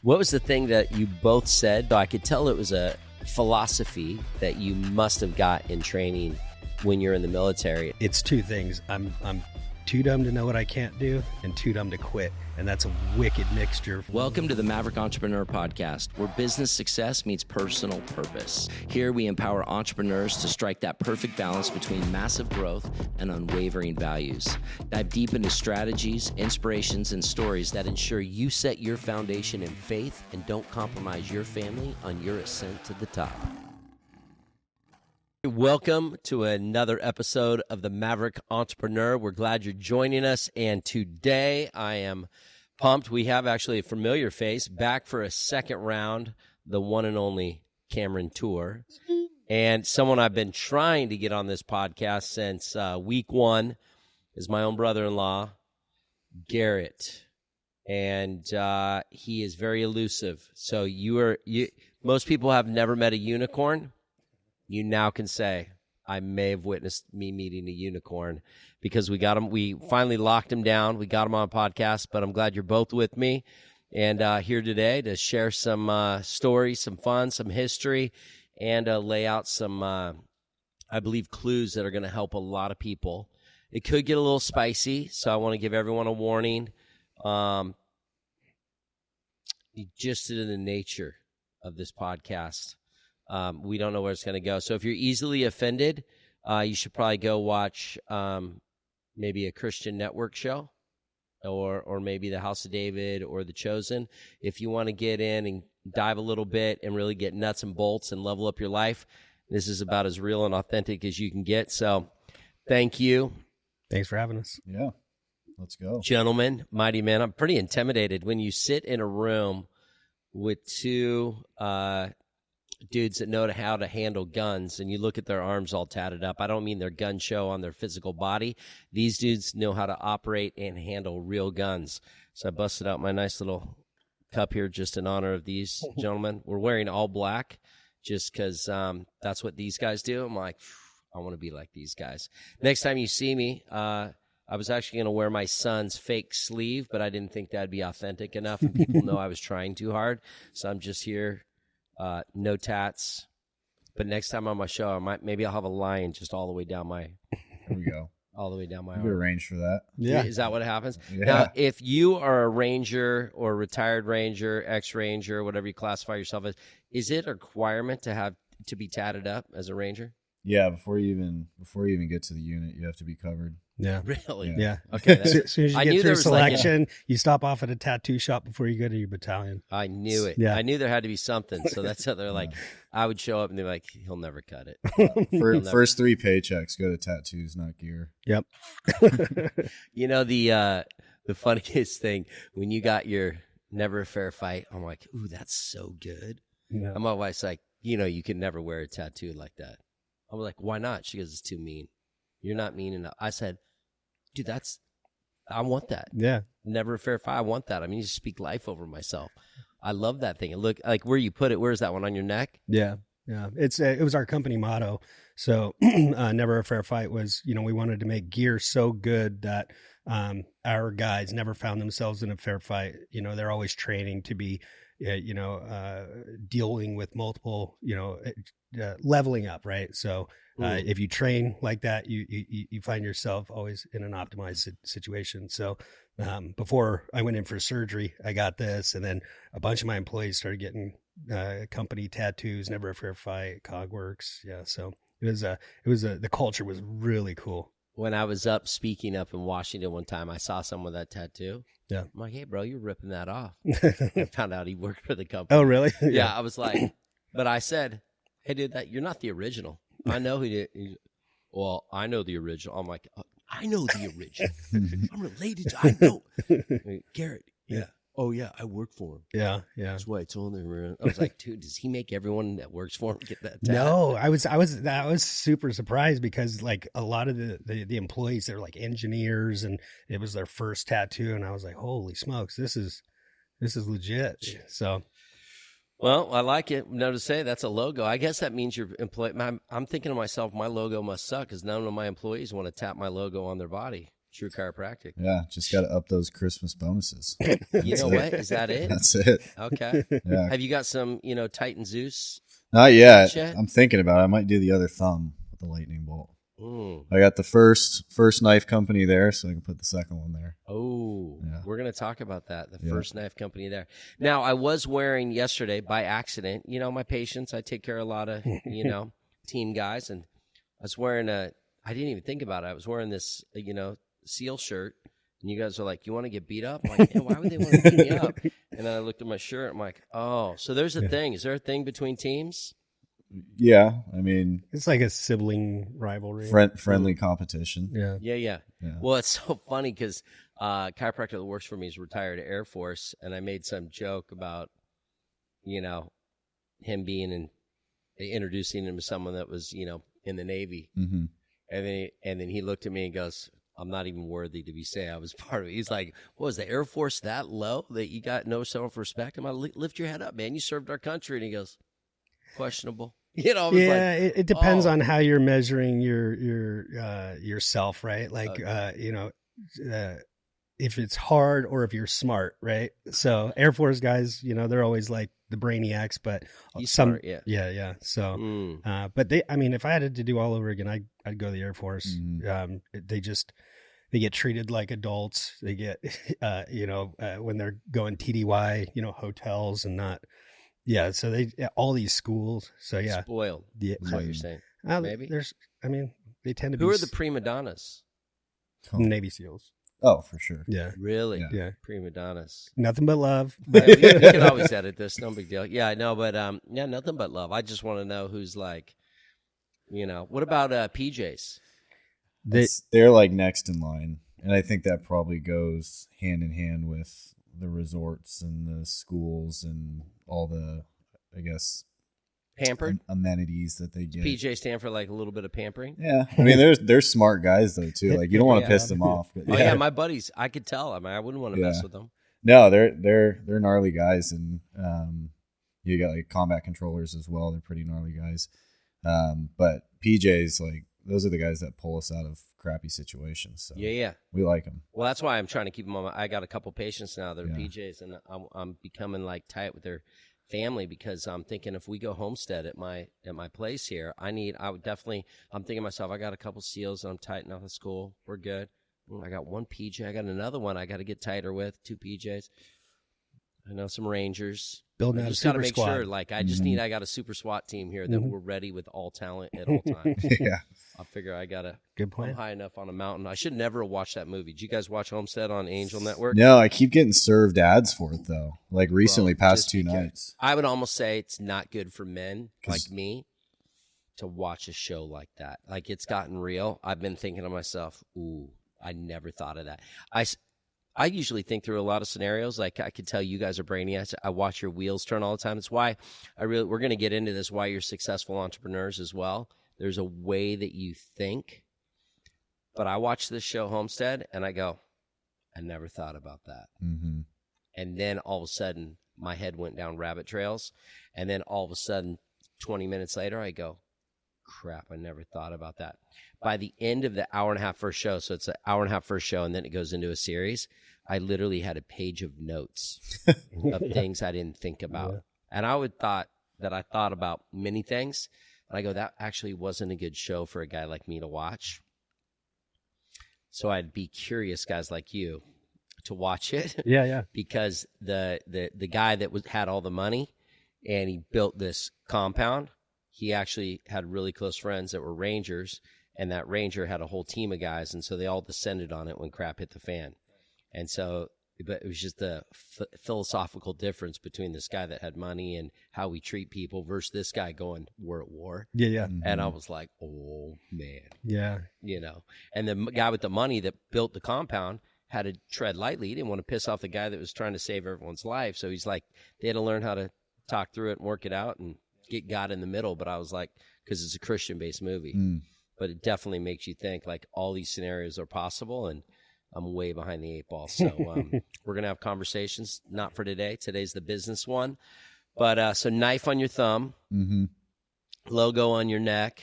What was the thing that you both said? I could tell it was a philosophy that you must have got in training when you're in the military. It's two things. I'm too dumb to know what I can't do and too dumb to quit. And that's a wicked mixture. Welcome to the Maverick Entrepreneur Podcast, where business success meets personal purpose. Here we empower entrepreneurs to strike that perfect balance between massive growth and unwavering values. Dive deep into strategies, inspirations, and stories that ensure you set your foundation in faith and don't compromise your family on your ascent to the top. Welcome to another episode of the Maverick Entrepreneur. We're glad you're joining us, and today I am pumped. We have actually a familiar face back for a second round, the one and only Toor, and someone I've been trying to get on this podcast since week one is my own brother-in-law, Garrett, and he is very elusive. So most people have never met a unicorn. You now can say, I may have witnessed me meeting a unicorn because we got him. We finally locked him down. We got him on a podcast, but I'm glad you're both with me and here today to share some stories, some fun, some history, and lay out some, I believe, clues that are going to help a lot of people. It could get a little spicy, so I want to give everyone a warning. Just in the nature of this podcast. We don't know where it's going to go. So if you're easily offended, you should probably go watch maybe a Christian network show or maybe the House of David or The Chosen. If you want to get in and dive a little bit and really get nuts and bolts and level up your life, this is about as real and authentic as you can get. So thank you. Thanks for having us. Yeah, let's go. Gentlemen, mighty men, I'm pretty intimidated when you sit in a room with two dudes that know how to handle guns, and you look at their arms all tatted up. I don't mean their gun show on their physical body. These dudes know how to operate and handle real guns. So I busted out my nice little cup here just in honor of these gentlemen. We're wearing all black just because that's what these guys do. I'm like, I want to be like these guys. Next time you see me, I was actually going to wear my son's fake sleeve, but I didn't think that'd be authentic enough, and people know I was trying too hard. So I'm just here. No tats, but next time on my show, maybe I'll have a lion just all the way down my. Here we go. All the way down my You arm. arrange for that. Yeah. Is that what happens? Yeah. Now, if you are a ranger or retired ranger, ex-ranger, whatever you classify yourself as, is it a requirement to be tatted up as a ranger? Yeah, before you even get to the unit, you have to be covered. Yeah. Really? Yeah. Okay. As soon as I you knew get there through was like selection, you stop off at a tattoo shop before you go to your battalion. I knew it. Yeah. I knew there had to be something. So that's how they're like, I would show up and they're like, he'll never cut it. First 3 paychecks go to tattoos, not gear. Yep. You know, the funniest thing, when you got your never a fair fight, I'm like, ooh, that's so good. Yeah. And my wife's like, you could never wear a tattoo like that. I'm like, why not? She goes, it's too mean. You're not mean enough. I said, dude, I want that. Yeah. Never a fair fight. I want that. I mean, you just speak life over myself. I love that thing. And look, like where you put it, where's that one on your neck? Yeah. Yeah. It was our company motto. So never a fair fight was, we wanted to make gear so good that our guys never found themselves in a fair fight. They're always training to be, dealing with multiple, leveling up, right? So if you train like that, you find yourself always in an optimized situation. So before I went in for surgery, I got this, and then a bunch of my employees started getting company tattoos, never a fair fight, Kagwerks. Yeah. So the culture was really cool. When I was speaking up in Washington one time, I saw someone with that tattoo. Yeah. I'm like, hey, bro, you're ripping that off. I found out he worked for the company. Oh, really? Yeah. I was like, but I said, hey, dude, you're not the original. I know who did. Well, I know the original. I'm like, I know the original. I'm related to. I know Garrett. Yeah. Oh yeah, I work for him. Yeah. That's why it's on there. I was like, dude, does he make everyone that works for him get that tat? No, I was super surprised because like a lot of the employees, they're like engineers, and it was their first tattoo, and I was like, holy smokes, this is legit. So. Well, I like it. No to say that's a logo. I guess that means your employee. I'm thinking to myself, my logo must suck because none of my employees want to tap my logo on their body. True chiropractic. Yeah, just got to up those Christmas bonuses. You know what? Is that it? That's it. Okay. Yeah. Have you got some, Titan Zeus? Not yet. Yet? I'm thinking about it. I might do the other thumb with the lightning bolt. Mm. I got the first knife company there, so I can put the second one there. Oh, Yeah. We're going to talk about that. The Yeah. first knife company there. Now, I was wearing yesterday by accident, my patients, I take care of a lot of, team guys, and I was wearing I didn't even think about it. I was wearing this, SEAL shirt, and you guys are like, you want to get beat up? I'm like, yeah, why would they want to beat me up? And then I looked at my shirt. I'm like, oh, so there's a thing. Is there a thing between teams? Yeah, I mean, It's like a sibling rivalry. friendly competition. Yeah. Yeah. Yeah. Well, it's so funny because chiropractor that works for me is retired Air Force, and I made some joke about, him being introducing him to someone that was, in the Navy. Mm-hmm. And then he looked at me and goes, I'm not even worthy to be saying I was part of it. He's like, what, was the Air Force that low that you got no self-respect? I'm like, lift your head up, man. You served our country. And he goes, questionable. I was it depends on how you're measuring yourself, right? Like, if it's hard or if you're smart, right? So Air Force guys, they're always like the brainiacs, but He's some, smart, yeah. Yeah. So, Mm. but if I had to do all over again, I'd go to the Air Force. Mm-hmm. They get treated like adults. They get, when they're going TDY, hotels and not. Yeah, so all these schools. So yeah, Spoiled. Yeah, That's what you're saying. Maybe. They tend to Who be are the prima donnas? Navy SEAls. Oh, for sure. Yeah, Really? yeah. Prima donnas. Nothing but love. But we can always edit this. No big deal. Yeah, I know, but nothing but love. I just want to know who's like, what about PJs? They're like next in line, and I think that probably goes hand in hand with the resorts and the schools and all the, I guess, Pampered? amenities that they get. PJ stand for like a little bit of pampering. Yeah, I mean, they're smart guys though too. Like you don't want to piss them off. But Oh yeah, my buddies, I could tell. I mean, I wouldn't want to mess with them. No, they're gnarly guys, and you got like combat controllers as well. They're pretty gnarly guys. But PJs, like, those are the guys that pull us out of crappy situations. So Yeah. we like them. Well, that's why I'm trying to keep them on. I got a couple patients now that are Yeah. PJs, and I'm becoming like tight with their family because I'm thinking if we go homestead at my place here, I'm thinking to myself, I got a couple SEALs and I'm tight enough at school. We're good. I got one PJ. I got another one I got to get tighter with, 2 PJs. I know some Rangers. Building I out a just got to super make squad. sure, like, I got a super SWAT team here that we're ready with all talent at all times. Yeah. I figure Good I'm plan. high enough on a mountain. I should never have watched that movie. Did you guys watch Homestead on Angel Network? No, I keep getting served ads for it though. Like recently, Bro, past just 2 because- nights. I would almost say it's not good for men 'Cause- like me to watch a show like that. Like, it's gotten real. I've been thinking to myself, ooh, I never thought of that. I usually think through a lot of scenarios. Like, I could tell you guys are brainiacs. I watch your wheels turn all the time. It's why we're going to get into this, why you're successful entrepreneurs as well. There's a way that you think. But I watch this show, Homestead, and I go, I never thought about that. Mm-hmm. And then all of a sudden, my head went down rabbit trails. And then all of a sudden, 20 minutes later, I go, crap, I never thought about that. By the end of the hour and a half first show, so it's an hour and a half first show, and then it goes into a series, I literally had a page of notes of things I didn't think about. Yeah. And I thought about many things. And I go, that actually wasn't a good show for a guy like me to watch. So I'd be curious, guys like you, to watch it. Yeah. Because the guy that had all the money and he built this compound, he actually had really close friends that were Rangers, and that Ranger had a whole team of guys, and so they all descended on it when crap hit the fan. And so, but it was just the philosophical difference between this guy that had money and how we treat people versus this guy going, we're at war. Yeah. Mm-hmm. And I was like, oh, man. Yeah. And the guy with the money that built the compound had to tread lightly. He didn't want to piss off the guy that was trying to save everyone's life. So he's like, they had to learn how to talk through it and work it out and get God in the middle. But I was like, because it's a Christian-based movie. But it definitely makes you think, like, all these scenarios are possible, and I'm way behind the 8 ball. So we're going to have conversations, not for today. Today's the business one. But so knife on your thumb, logo on your neck.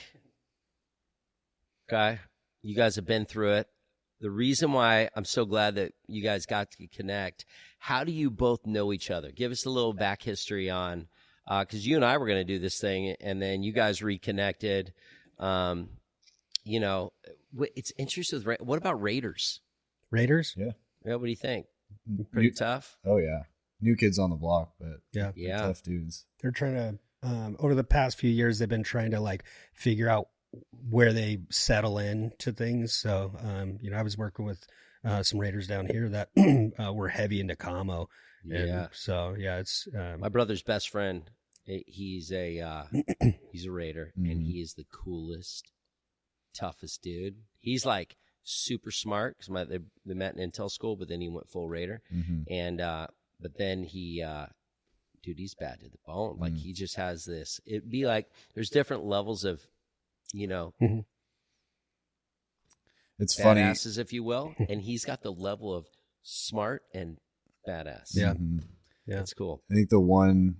Okay. You guys have been through it. the reason why I'm so glad that you guys got to connect, how do you both know each other? Give us a little back history on, because you and I were going to do this thing, and then you guys reconnected. You know, it's interesting. What about Raiders? Raiders? Yeah. Yeah, what do you think? Pretty tough? Oh, yeah. New kids on the block, but Yeah. they're tough dudes. They're trying to, over the past few years, they've been trying to like figure out where they settle in to things. So, you know, I was working with some Raiders down here that were heavy into commo. And so, yeah, it's my brother's best friend. He's a Raider, and he is the coolest, toughest dude. He's like super smart because they met in Intel school, but then he went full Raider, and but then he, dude, he's bad to the bone. Like he just has this. It'd be like there's different levels of, you know, it's funny, badasses, if you will, and he's got the level of smart and badass. yeah, that's cool. I think the one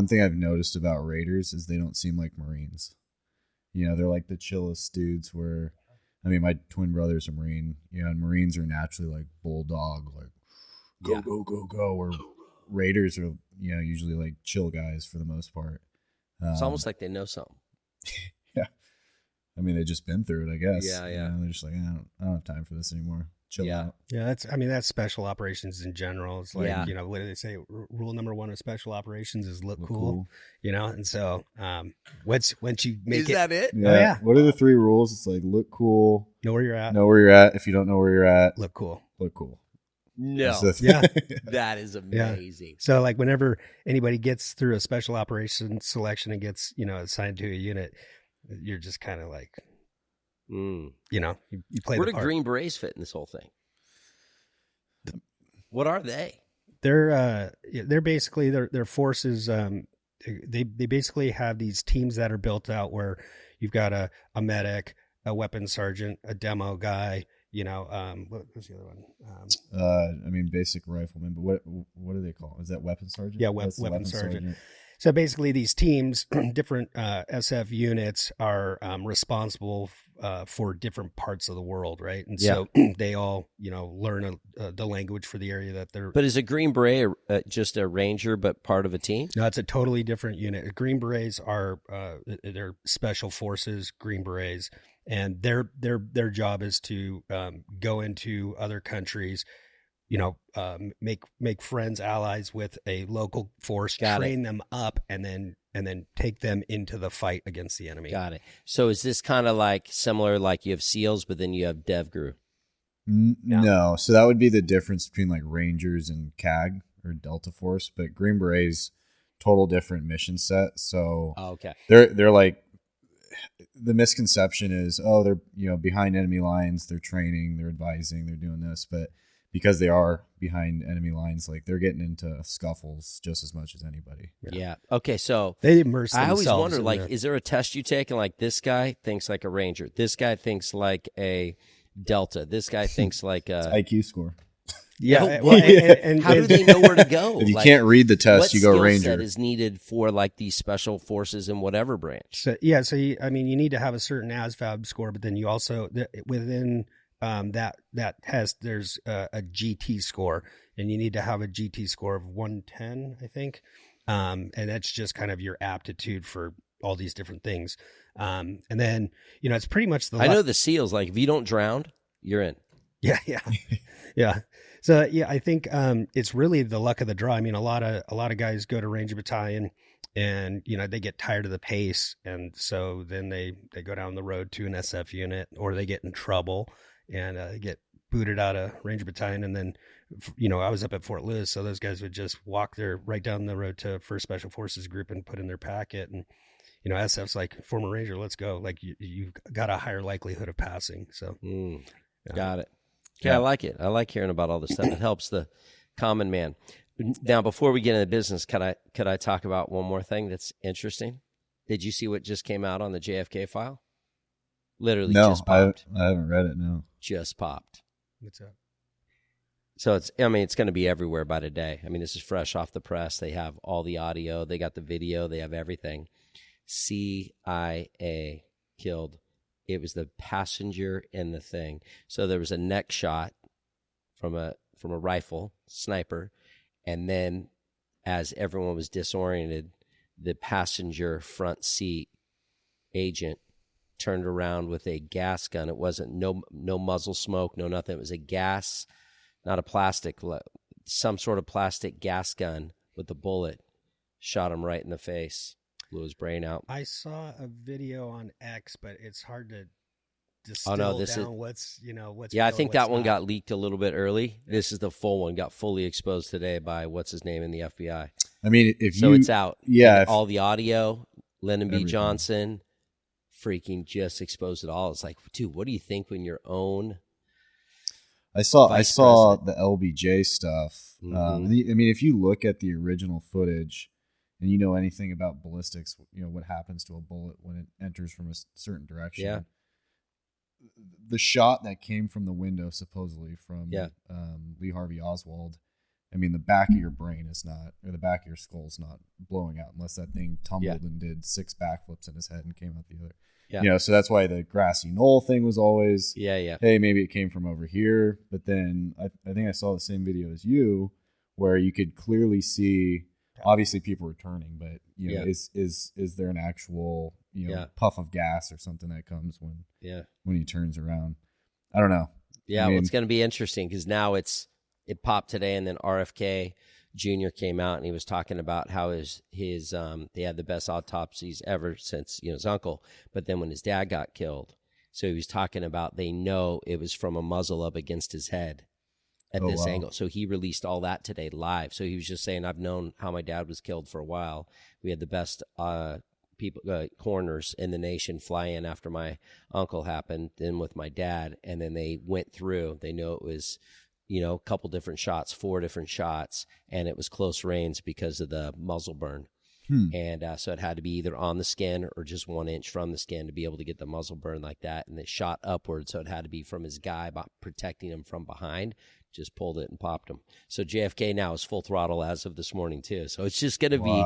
thing I've noticed about Raiders is they don't seem like Marines. You know, they're like the chillest dudes where, I mean, my twin brother's a Marine, you know, and Marines are naturally like bulldog, like go, where Raiders are, you know, usually like chill guys for the most part. It's almost like they know something. Yeah. I mean, they've just been through it, I guess. Yeah. You know, they're just like, I don't have time for this anymore. Chill out. Yeah, that's special operations in general. It's like, you know, what do they say? Rule number one of special operations is look cool. You know, and so once you make Is that it? Yeah. Oh, yeah. What are the 3 rules? It's like look cool. Know where you're at. Know where you're at. If you don't know where you're at, Look cool. look cool. No. Yeah. That is amazing. So like whenever anybody gets through a special operations selection and gets, you know, assigned to a unit, you're just kind of like, you know, you play Where the do part. Green Berets fit in this whole thing? What are they? They're basically their forces. They basically have these teams that are built out where you've got a medic, a weapons sergeant, a demo guy. You know, what was the other one? I mean, basic rifleman, but what do they call it? Is that weapons sergeant? Yeah, weapons sergeant. So basically, these teams, different SF units, are responsible for different parts of the world, right? And so they all, you know, learn the language for the area that they're. But is a Green Beret just a ranger, but part of a team? No, it's a totally different unit. Green Berets are they're special forces Green Berets, and their job is to go into other countries. You know, make friends, allies with a local force, train them up, and then take them into the fight against the enemy. Got it. So is this kind of like similar, like you have SEALs, but then you have DevGru? No. So that would be the difference between like Rangers and CAG or Delta Force, but Green Berets, total different mission set. So okay, they're like, the misconception is, oh, they're, you know, behind enemy lines, they're training, they're advising, they're doing this, but because they are behind enemy lines, like they're getting into scuffles just as much as anybody. Yeah. Okay. So they immerse themselves. I always wonder, like, there. is there a test you take and like this guy thinks like a Ranger, this guy thinks like a Delta, this guy thinks like a IQ score. Yeah. Well, and how do they know where to go? If you can't read the test, you go Ranger. What skill set is needed for like these special forces in whatever branch? So you need to have a certain ASVAB score, but then you also within that test, there's a GT score, and you need to have a GT score of 110, I think. And that's just kind of your aptitude for all these different things. And then, you know, it's pretty much I know the SEALs, like if you don't drown, you're in. Yeah. Yeah. So yeah, I think it's really the luck of the draw. I mean, a lot of guys go to Ranger Battalion and, you know, they get tired of the pace. And so then they go down the road to an SF unit, or they get in trouble and get booted out of Ranger Battalion. And then, you know, I was up at Fort Lewis, so those guys would just walk right down the road to 1st Special Forces Group and put in their packet. And, you know, SF's like, former Ranger, let's go. Like you've got a higher likelihood of passing. So Got it. Yeah, I like it. I like hearing about all this stuff. It helps the common man. Now, before we get into business, could I talk about one more thing that's interesting? Did you see what just came out on the JFK file? Literally just popped. I haven't read it, no. Just popped. what's that? So it's going to be everywhere by today. I mean, this is fresh off the press. They have all the audio. They got the video. They have everything. CIA killed It was the passenger and the thing. So there was a neck shot from a rifle sniper, and then as everyone was disoriented, the passenger front seat agent turned around with a gas gun. It wasn't no muzzle smoke, no nothing. It was a gas, not a plastic, some sort of plastic gas gun with a bullet. Shot him right in the face, blew his brain out. I saw a video on X, but it's hard to distill down what's. Yeah, I think that one got leaked a little bit early. Yeah. This is the full one. Got fully exposed today by what's his name in the FBI. I mean, it's out. Yeah, all the audio, Lyndon B. Johnson, freaking just exposed it all. It's like, dude, what do you think when your own? I saw the LBJ stuff. Mm-hmm. I mean, if you look at the original footage, and you know anything about ballistics, what happens to a bullet when it enters from a certain direction. Yeah. The shot that came from the window, supposedly from Lee Harvey Oswald. I mean, the back of your brain is not, or the back of your skull is not blowing out unless that thing tumbled and did 6 backflips in his head and came out the other. Yeah. So that's why the grassy knoll thing was always, hey, maybe it came from over here. But then I think I saw the same video as you, where you could clearly see, obviously people were turning, but is there an actual puff of gas or something that comes when he turns around? I don't know. Yeah, well, it's going to be interesting because now it popped today, and then RFK Jr. came out and he was talking about how his they had the best autopsies ever since his uncle. But then when his dad got killed, so he was talking about they know it was from a muzzle up against his head at this angle. So he released all that today live. So he was just saying, I've known how my dad was killed for a while. We had the best coroners in the nation fly in after my uncle happened, then with my dad, and then they went through. They know it was a couple different shots, 4 different shots, and it was close range because of the muzzle burn. And so it had to be either on the skin or just 1 inch from the skin to be able to get the muzzle burn like that. And it shot upward, so it had to be from his guy protecting him from behind. Just pulled it and popped him. So JFK now is full throttle as of this morning too. So it's just going to be,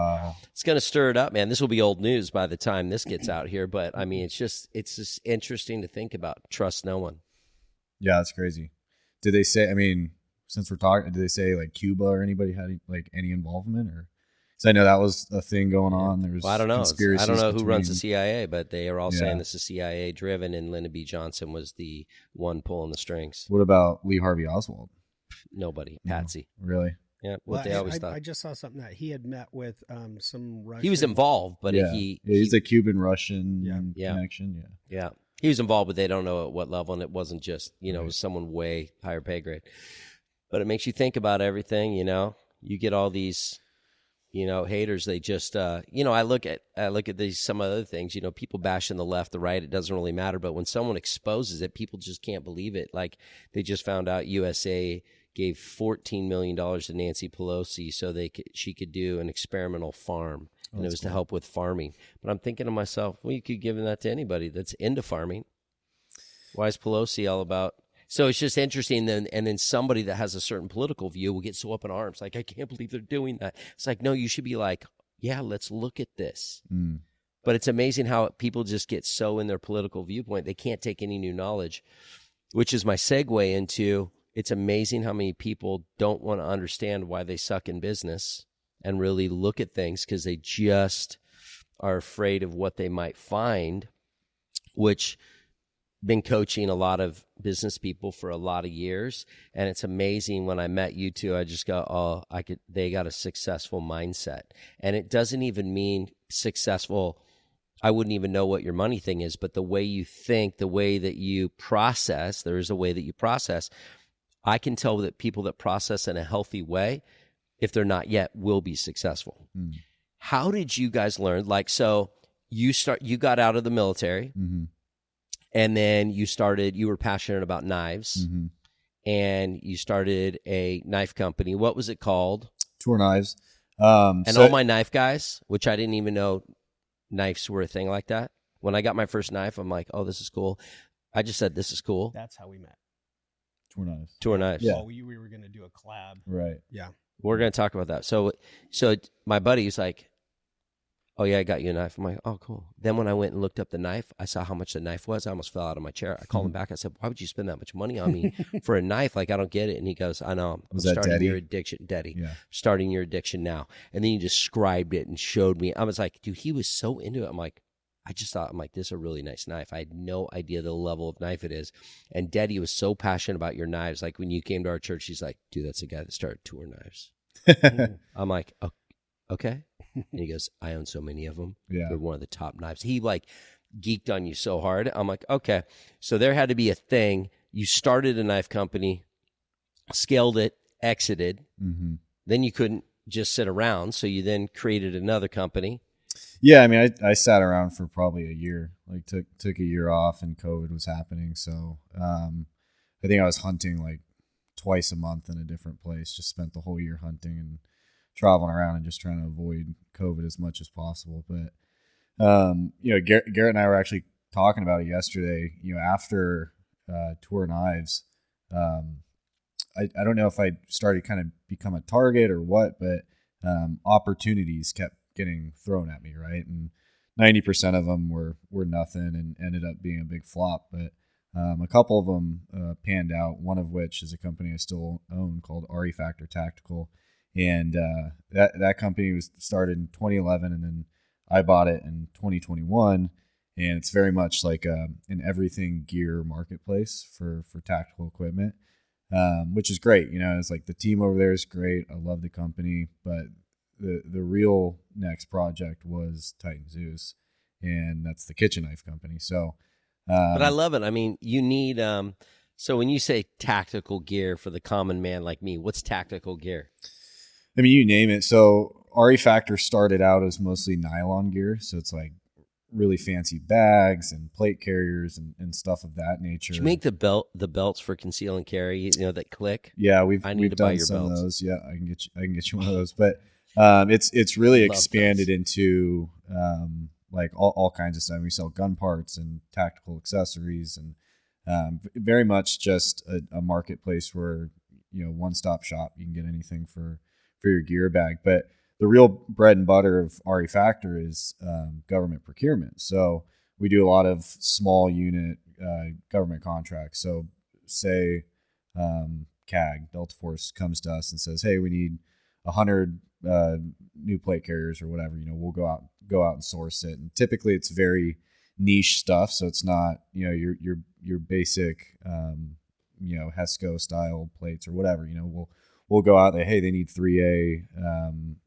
it's going to stir it up, man. This will be old news by the time this gets out here. But I mean, it's just interesting to think about. Trust no one. Yeah, that's crazy. Did they say, I mean, since we're talking, did they say like Cuba or anybody had like any involvement, or? Because I know that was a thing going on. There was I don't know. Conspiracies I don't know who runs the CIA, but they are all saying this is CIA driven, and Lyndon B. Johnson was the one pulling the strings. What about Lee Harvey Oswald? Nobody. Patsy. No, really? Yeah. What they always thought. I just saw something that he had met with some Russian. He was involved, but he's a Cuban-Russian connection. Yeah. He was involved, but they don't know at what level, and it wasn't just, it was someone way higher pay grade. But it makes you think about everything, You get all these, haters. They just, I look at these, some other things, people bashing the left, the right, it doesn't really matter. But when someone exposes it, people just can't believe it. Like they just found out USA gave $14 million to Nancy Pelosi so she could do an experimental farm. And it was to help with farming. But I'm thinking to myself, well, you could give that to anybody that's into farming. Why is Pelosi all about? So it's just interesting. And then somebody that has a certain political view will get so up in arms. Like, I can't believe they're doing that. It's like, no, you should be like, yeah, let's look at this. But it's amazing how people just get so in their political viewpoint, they can't take any new knowledge, which is my segue into, it's amazing how many people don't want to understand why they suck in business and really look at things because they just are afraid of what they might find, which been coaching a lot of business people for a lot of years. And it's amazing when I met you two, I just go, they got a successful mindset. And it doesn't even mean successful. I wouldn't even know what your money thing is, but the way you think, the way that you process, there is a way that you process. I can tell that people that process in a healthy way, if they're not yet, will be successful. How did you guys learn? Like, so you got out of the military, and then you were passionate about knives, and you started a knife company. What was it called? Toor Knives. All my knife guys, which I didn't even know knives were a thing like that. When I got my first knife, I'm like, oh, this is cool. I just said, this is cool. That's how we met. Toor Knives. Yeah. Well, we were going to do a collab. Right. Yeah. We're going to talk about that. So my buddy was like, oh yeah, I got you a knife. I'm like, oh, cool. Then when I went and looked up the knife, I saw how much the knife was. I almost fell out of my chair. I called him back. I said, why would you spend that much money on me for a knife? Like, I don't get it. And he goes, I know. I'm starting Daddy? your addiction, Daddy. Yeah. Starting your addiction now. And then he described it and showed me. I was like, dude, he was so into it. I'm like, I just thought, I'm like, this is a really nice knife. I had no idea the level of knife it is. And Daddy was so passionate about your knives. Like when you came to our church, he's like, dude, that's the guy that started Toor Knives. I'm like, okay. And he goes, I own so many of them. Yeah. They're one of the top knives. He like geeked on you so hard. I'm like, okay. So there had to be a thing. You started a knife company, scaled it, exited. Mm-hmm. Then you couldn't just sit around. So you then created another company. Yeah, I mean, I sat around for probably a year. Like took a year off, and COVID was happening. So I think I was hunting like twice a month in a different place. Just spent the whole year hunting and traveling around and just trying to avoid COVID as much as possible. But Garrett and I were actually talking about it yesterday. After Toor Knives, I don't know if I started kind of become a target or what, but opportunities kept getting thrown at me, right? And 90% of them were nothing and ended up being a big flop. But a couple of them panned out, one of which is a company I still own called Factor Tactical. And that company was started in 2011, and then I bought it in 2021. And it's very much like an everything gear marketplace for tactical equipment, which is great. It's like the team over there is great. I love the company, but the real next project was Titan Zeus, and that's the kitchen knife company. So, but I love it. I mean, you need so when you say tactical gear for the common man like me, what's tactical gear? I mean, you name it. So Factor started out as mostly nylon gear, so it's like really fancy bags and plate carriers and stuff of that nature. Did you make the belts for conceal and carry? That click. Yeah, we've done some of those. Yeah, I can get you one of those, but. It's really expanded into like all kinds of stuff. We sell gun parts and tactical accessories, and very much just a marketplace where one-stop shop. You can get anything for your gear bag. But the real bread and butter of Factor is government procurement. So we do a lot of small unit government contracts. So say Delta Force comes to us and says, "Hey, we need 100 new plate carriers or whatever." We'll go out and source it, and typically it's very niche stuff, so it's not your basic Hesco style plates or whatever. We'll go out there, hey, they need 3A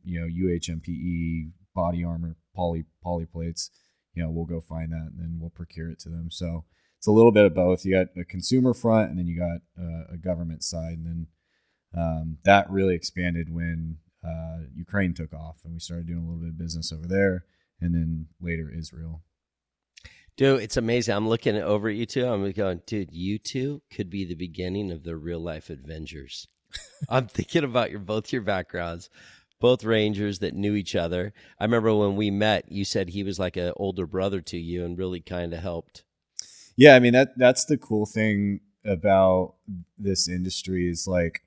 UHMPE body armor poly plates. We'll go find that, and then we'll procure it to them. So it's a little bit of both. You got a consumer front, and then you got a government side, and then that really expanded when Ukraine took off, and we started doing a little bit of business over there, and then later Israel. Dude, it's amazing. I'm looking over at you two. I'm going, dude, you two could be the beginning of the real life Avengers. I'm thinking about both your backgrounds, both Rangers that knew each other. I remember when we met, you said he was like an older brother to you and really kind of helped. Yeah, I mean that's the cool thing about this industry is like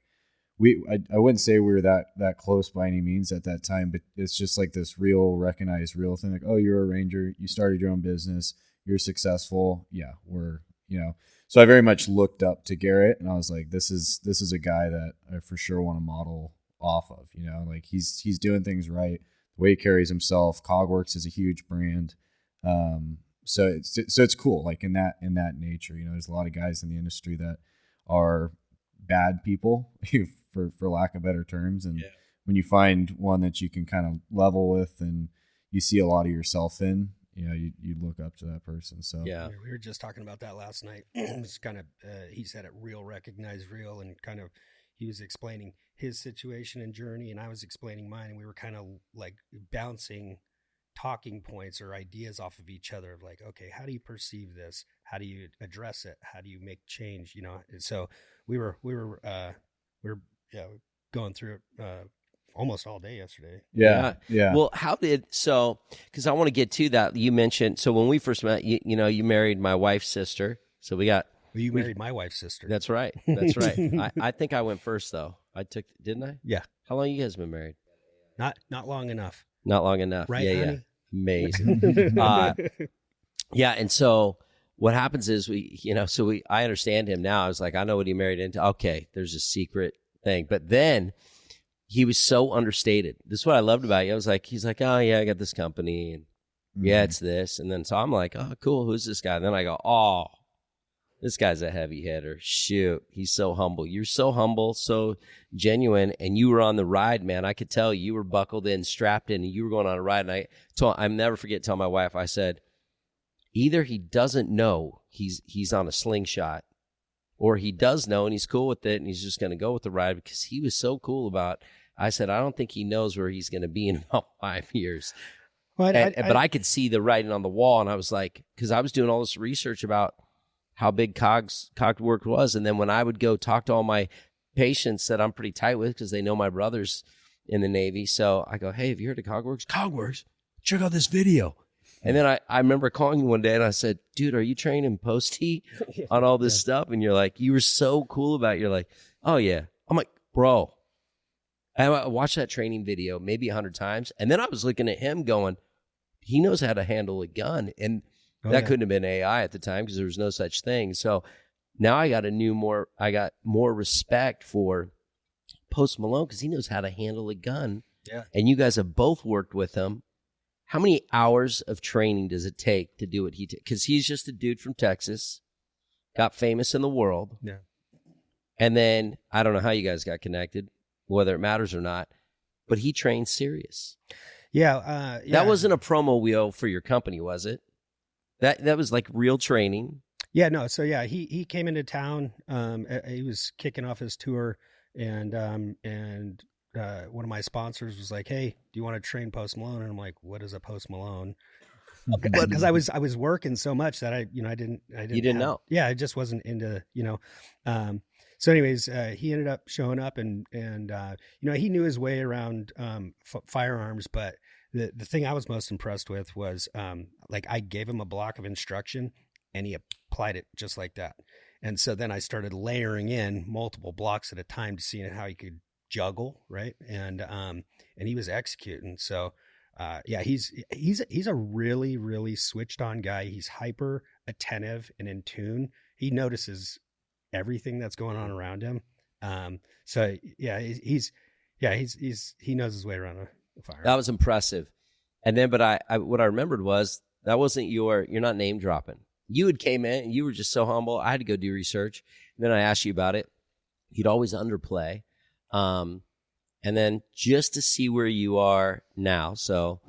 I wouldn't say we were that close by any means at that time, but it's just like this recognized real thing. Like, oh, you're a Ranger, you started your own business, you're successful. Yeah, So I very much looked up to Garrett, and I was like, this is a guy that I for sure want to model off of. Like he's doing things right, the way he carries himself. Kagwerks is a huge brand. So it's cool. Like in that nature, there's a lot of guys in the industry that are bad people, for lack of better terms. And when you find one that you can kind of level with and you see a lot of yourself in, you look up to that person. So yeah, we were just talking about that last night. It's kind of, he said it real, recognized real, and kind of, he was explaining his situation and journey, and I was explaining mine, and we were kind of like bouncing talking points or ideas off of each other of like, okay, how do you perceive this? How do you address it? How do you make change? So we were going through it almost all day yesterday. Yeah. Well, because I want to get to that. You mentioned, so when we first met, you married my wife's sister. So you married my wife's sister. That's right. I think I went first though. Didn't I? Yeah. How long you guys been married? Not long enough. Not long enough. Right, honey? Amazing. Yeah. And so what happens is I understand him now. I was like, I know what he married into. Okay. There's a secret thing. But then he was so understated. This is what I loved about you. He's like, oh yeah, I got this company and yeah, it's this. And then, so I'm like, oh, cool. Who's this guy? And then I go, oh, this guy's a heavy hitter. Shoot. He's so humble. You're so humble, so genuine. And you were on the ride, man. I could tell you were buckled in, strapped in, and you were going on a ride. And I'll never forget telling my wife, I said, either he doesn't know he's on a slingshot, or he does know and he's cool with it and he's just going to go with the ride, because he was so cool about, I said, I don't think he knows where he's going to be in about 5 years. Well, but I could see the writing on the wall, and I was like, because I was doing all this research about how big Kagwerks was. And then when I would go talk to all my patients that I'm pretty tight with, because they know my brother's in the Navy. So I go, hey, have you heard of Kagwerks? Kagwerks, check out this video. And then I remember calling you one day and I said, dude, are you training Posty on all this stuff? And you're like, you were so cool about it. You're like, oh yeah. I'm like, bro, I watched that training video maybe 100 times. And then I was looking at him going, he knows how to handle a gun. And that couldn't have been AI at the time, because there was no such thing. So now I got more respect for Post Malone, because he knows how to handle a gun. Yeah. And you guys have both worked with him. How many hours of training does it take to do what he did? Because he's just a dude from Texas, got famous in the world. Yeah. And then I don't know how you guys got connected, whether it matters or not, but he trained serious. Yeah. That wasn't a promo wheel for your company, was it? That was like real training. Yeah, no. So yeah, he came into town. He was kicking off his tour, and one of my sponsors was like, "Hey, do you want to train Post Malone?" And I'm like, "What is a Post Malone?" Because I was working so much that I didn't. You didn't know. Yeah, I just wasn't into So anyways, he ended up showing up, and he knew his way around firearms, but the thing I was most impressed with was I gave him a block of instruction and he applied it just like that. And so then I started layering in multiple blocks at a time to see how he could juggle, right? And he was executing. So he's a really, really switched on guy. He's hyper attentive and in tune. He notices everything that's going on around him. He knows his way around a fire. That was impressive. And then, but what I remembered was that wasn't you're not name dropping. You had came in and you were just so humble. I had to go do research. And then I asked you about it. You'd always underplay. And then just to see where you are now. So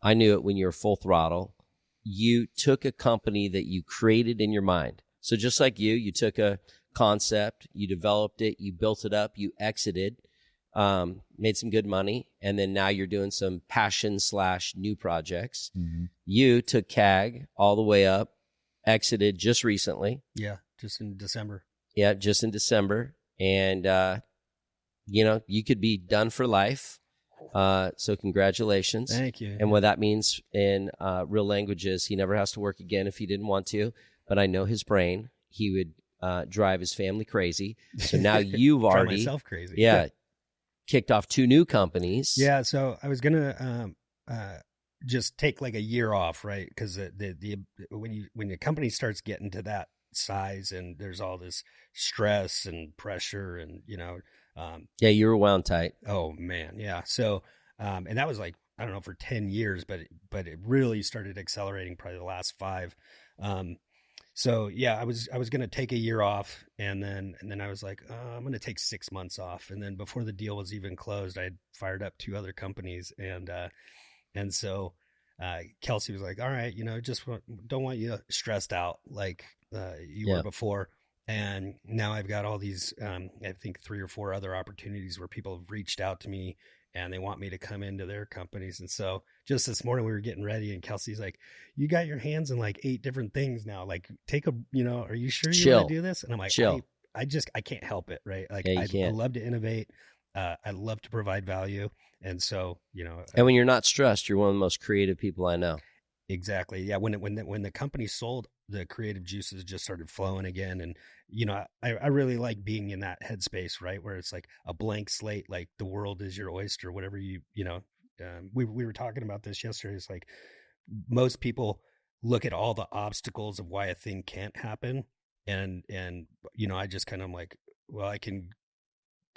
I knew it when you were full throttle. You took a company that you created in your mind. So just like you took a concept, you developed it, you built it up, you exited, made some good money, and then now you're doing some passion/new projects. Mm-hmm. You took CAG all the way up, exited just recently. Yeah, just in December. Yeah, just in December. And, you could be done for life. So congratulations. Thank you. And what that means in real language is he never has to work again if he didn't want to. But I know his brain. He would drive his family crazy. So now you've already myself crazy. Yeah, kicked off 2 new companies. Yeah. So I was gonna just take like a year off, right? Because when the company starts getting to that size and there's all this stress and pressure and yeah, you were wound tight. Oh man, yeah. So and that was like, I don't know, for 10 years, but it really started accelerating probably the last 5. So yeah, I was going to take a year off, and then I was like, I'm going to take 6 months off. And then before the deal was even closed, I had fired up 2 other companies. And so Kelsey was like, all right, just don't want you stressed out like you were before. And now I've got all these, I think 3 or 4 other opportunities where people have reached out to me and they want me to come into their companies. And so just this morning we were getting ready and Kelsey's like, you got your hands in like 8 different things now. Like take are you sure you want to do this? And I'm like, I can't help it. Right. Like I love to innovate. I love to provide value. And so, and when you're not stressed, you're one of the most creative people I know. Exactly. Yeah. When the company sold, the creative juices just started flowing again. And, I really like being in that headspace, right? Where it's like a blank slate, like the world is your oyster, whatever you we were talking about this yesterday. It's like most people look at all the obstacles of why a thing can't happen. And, I just kind of like, well,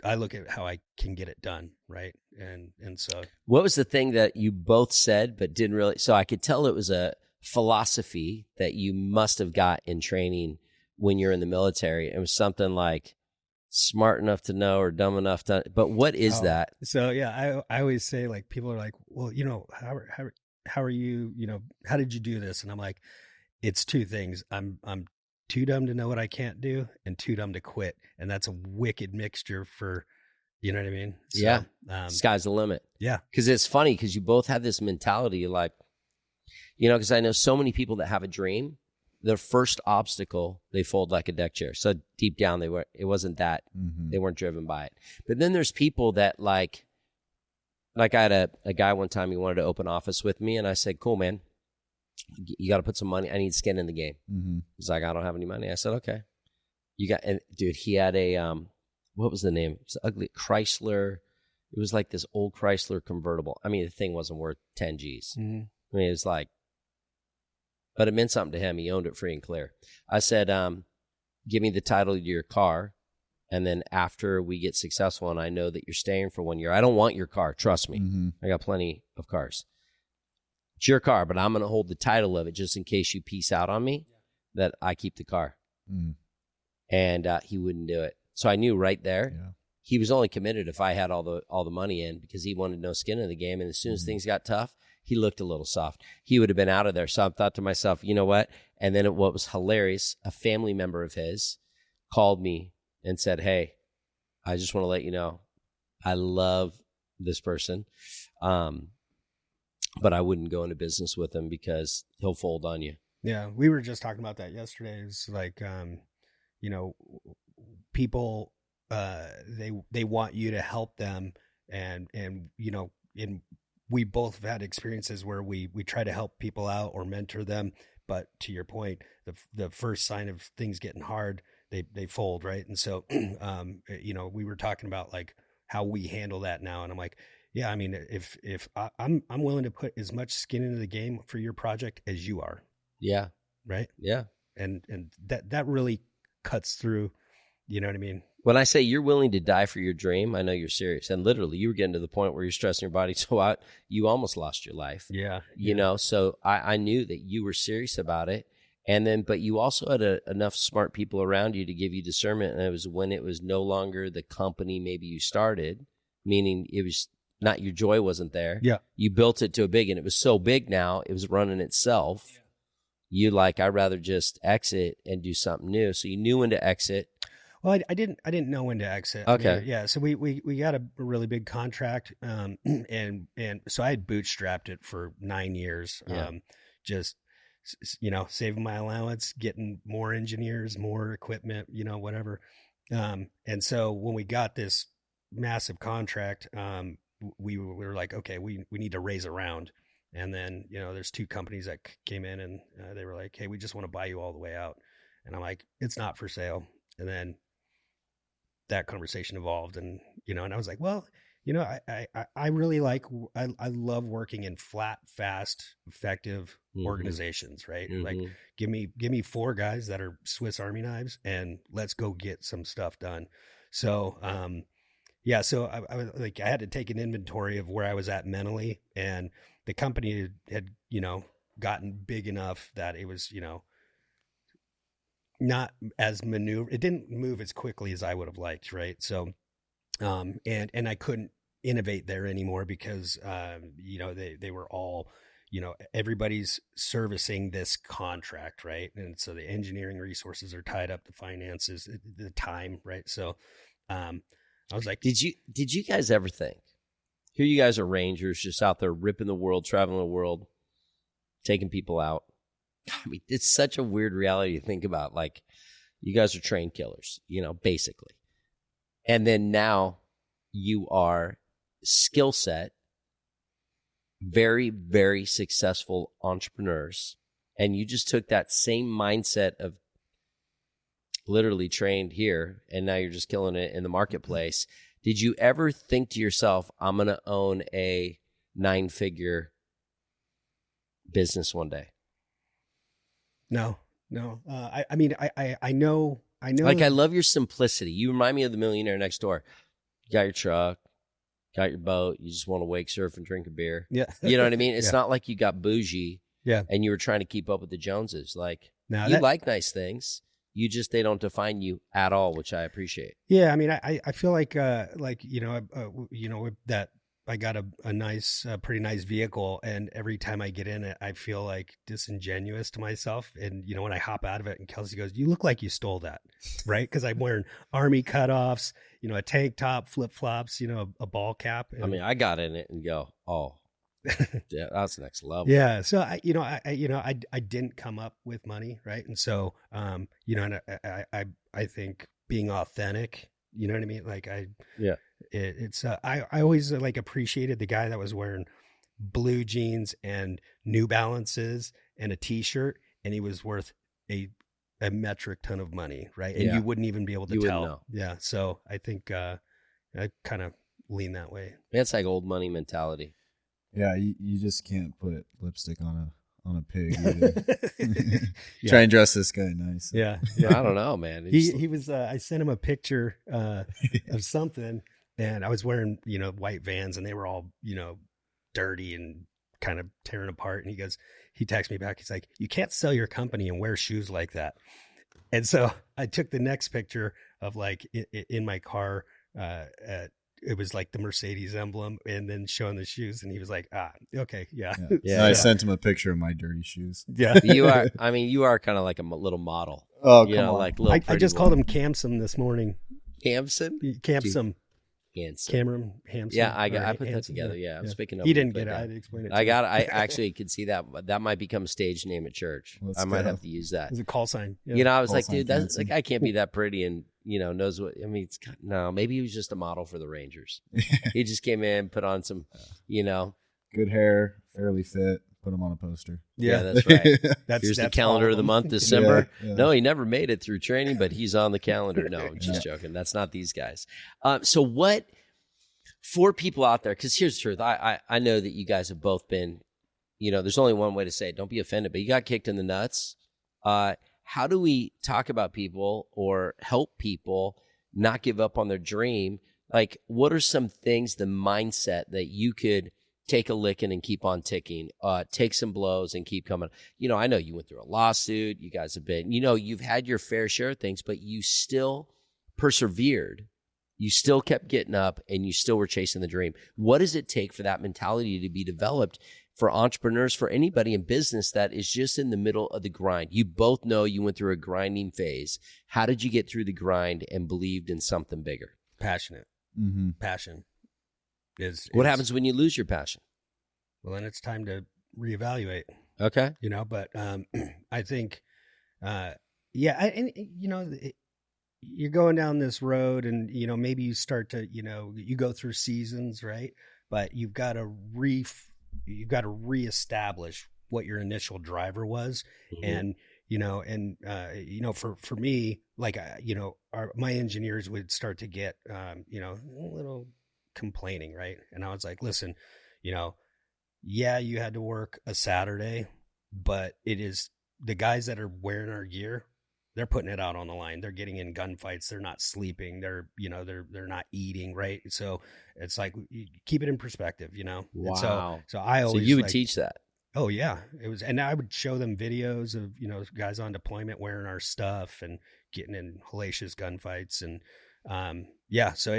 I look at how I can get it done. Right. And so what was the thing that you both said, but didn't really, so I could tell it was a philosophy that you must have got in training when you're in the military. It was something like smart enough to know or dumb enough to, but what is that? So yeah, I always say, like, people are like, well, how are you, how did you do this? And I'm like, it's two things. I'm too dumb to know what I can't do and too dumb to quit. And that's a wicked mixture for, you know what I mean? So, yeah. Sky's the limit. Yeah. Cause it's funny because you both have this mentality like, because I know so many people that have a dream, their first obstacle, they fold like a deck chair. So deep down, it wasn't that, they weren't driven by it. But then there's people that like I had a guy one time, he wanted to open office with me. And I said, cool, man, you got to put some money. I need skin in the game. He's like, I don't have any money. I said, okay. And dude, he had a, what was the name? It's ugly Chrysler. It was like this old Chrysler convertible. I mean, the thing wasn't worth 10 G's. I mean, it was like, but it meant something to him. He owned it free and clear. I said, give me the title to your car. And then after we get successful and I know that you're staying for 1 year, I don't want your car. Trust me. I got plenty of cars. It's your car, but I'm going to hold the title of it just in case you peace out on me, that I keep the car. And he wouldn't do it. So I knew right there, he was only committed if I had all the money in, because he wanted no skin in the game. And as soon as things got tough, he looked a little soft. He would have been out of there. So I thought to myself, you know what? And then what was hilarious, a family member of his called me and said, hey, I just want to let you know, I love this person, but I wouldn't go into business with him because he'll fold on you. Yeah, we were just talking about that yesterday. It's like, people, they want you to help them, and we both have had experiences where we try to help people out or mentor them, but to your point, the first sign of things getting hard, they fold, right? And so, we were talking about like how we handle that now, and I'm like, yeah, I mean, if I'm willing to put as much skin into the game for your project as you are. Yeah. Right. Yeah. And that really cuts through. You know what I mean? When I say you're willing to die for your dream, I know you're serious. And literally, you were getting to the point where you're stressing your body so out, you almost lost your life. Yeah. So I knew that you were serious about it. And then, but you also had enough smart people around you to give you discernment. And it was when it was no longer the company maybe you started, meaning it was not, your joy wasn't there. Yeah. You built it to a big, and it was so big now, it was running itself. Yeah. You like, I'd rather just exit and do something new. So you knew when to exit. Well, I didn't know when to exit. Okay. I mean, yeah. So we got a really big contract. And so I had bootstrapped it for 9 years. Yeah. Just, saving my allowance, getting more engineers, more equipment, whatever. And so when we got this massive contract, we were like, okay, we need to raise a round. And then, there's two companies that came in, and they were like, hey, we just want to buy you all the way out. And I'm like, it's not for sale. And then that conversation evolved, and, and I was like, well, I really I love working in flat, fast, effective organizations, right? Like give me 4 guys that are Swiss Army knives and let's go get some stuff done. So, yeah, so I had to take an inventory of where I was at mentally, and the company had, gotten big enough that it was, not as it didn't move as quickly as I would have liked. Right. So, and I couldn't innovate there anymore because, they were all, everybody's servicing this contract. Right. And so the engineering resources are tied up, the finances, the time. Right. So, I was like, did you guys ever think, here you guys are Rangers just out there ripping the world, traveling the world, taking people out. I mean, it's such a weird reality to think about. Like, you guys are trained killers, basically. And then now you are skill set, very, very successful entrepreneurs. And you just took that same mindset of literally trained here, and now you're just killing it in the marketplace. Did you ever think to yourself, I'm going to own a 9-figure business one day? No. I mean, I know. Like, I love your simplicity. You remind me of the millionaire next door. You got your truck, got your boat. You just want to wake, surf, and drink a beer. Yeah. You know what I mean? It's Yeah. not like you got bougie. Yeah. And you were trying to keep up with the Joneses. Like, No, you like nice things. They don't define you at all, which I appreciate. Yeah, I mean, I feel like that I got a nice, pretty nice vehicle, and every time I get in it, I feel like disingenuous to myself. And when I hop out of it, and Kelsey goes, "You look like you stole that," right? Because I'm wearing army cutoffs, a tank top, flip flops, a ball cap. And, I mean, I got in it and go, oh, yeah, that's next level. Yeah. So I didn't come up with money, right? And so, and I think being authentic, you know what I mean? Like I always like appreciated the guy that was wearing blue jeans and New Balances and a t-shirt, and he was worth a metric ton of money, right? And you wouldn't even be able to tell. Know. Yeah. So I think I kind of lean that way. It's like old money mentality. Yeah, you just can't put lipstick on a pig. Try and dress this guy nice. Yeah. I don't know, man. He was. I sent him a picture of something, and I was wearing white Vans, and they were all dirty and kind of tearing apart. And he texts me back. He's like, "You can't sell your company and wear shoes like that." And so I took the next picture of like in my car. It was like the Mercedes emblem, and then showing the shoes, and he was like, okay, yeah. So I sent him a picture of my dirty shoes. Yeah. You are kind of like a little model. Oh, come on. Like little I just called him Camson this morning. Camson? Camson. Hanson. Cameron Hampson. Yeah, I put that together. Yeah, I'm speaking of. He didn't get it. I had to explain it to him. I actually could see that. That might become a stage name at church. I might have to use that. It's a call sign. Yeah. I was Call like, sign dude, that's Hanson. like, I can't be that pretty and knows what. I mean, no, maybe he was just a model for the Rangers. He just came in, put on some, good hair, fairly fit. Put him on a poster. Yeah, that's right. Here's the that's calendar all of the month, December. Yeah. No, he never made it through training, but he's on the calendar. No, I'm just joking. That's not these guys. So what, for people out there, because here's the truth. I know that you guys have both been, there's only one way to say it. Don't be offended, but you got kicked in the nuts. How do we talk about people or help people not give up on their dream? Like, what are some things, the mindset that you could take a licking and keep on ticking, take some blows and keep coming? I know you went through a lawsuit. You guys have been, you've had your fair share of things, but you still persevered. You still kept getting up and you still were chasing the dream. What does it take for that mentality to be developed for entrepreneurs, for anybody in business that is just in the middle of the grind? You both know you went through a grinding phase. How did you get through the grind and believed in something bigger? Passionate. Mm-hmm. Passion is What happens when you lose your passion? Well, then it's time to reevaluate. Okay. But I think, you're going down this road, and maybe you start to, you go through seasons, right? But you've got to reestablish what your initial driver was, and for me, like my engineers would start to get a little complaining, right? And I was like, listen, you had to work a Saturday, but it is the guys that are wearing our gear, they're putting it out on the line. They're getting in gunfights. They're not sleeping. They're not eating, right? So it's like, you keep it in perspective, Wow. And so I always, so you would teach that. Oh yeah, it was, and I would show them videos of guys on deployment wearing our stuff and getting in hellacious gunfights, and so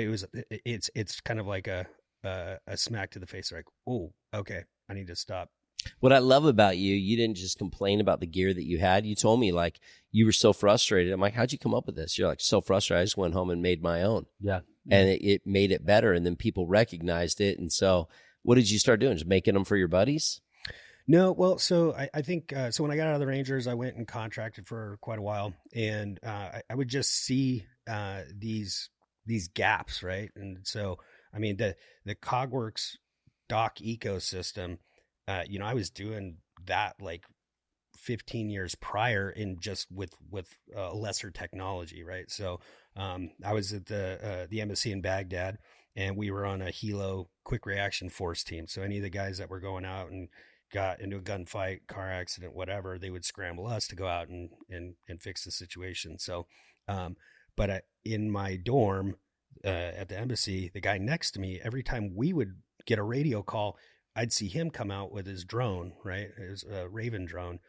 it's kind of like a smack to the face, like, oh, okay, I need to stop. What I love about you didn't just complain about the gear that you had. You told me, like, you were so frustrated. I'm like, how'd you come up with this? You're like, so frustrated. I just went home and made my own. Yeah. And it made it better. And then people recognized it. And so what did you start doing? Just making them for your buddies? No, well, so I think, so when I got out of the Rangers, I went and contracted for quite a while, and I would just see these gaps, right? And so, I mean, the Kagwerks dock ecosystem, I was doing that like 15 years prior in just with lesser technology, right? So I was at the embassy in Baghdad, and we were on a helo quick reaction force team. So any of the guys that were going out and got into a gunfight, car accident, whatever, they would scramble us to go out and fix the situation. So, but in my dorm at the embassy, the guy next to me, every time we would get a radio call, I'd see him come out with his drone, right? His Raven drone.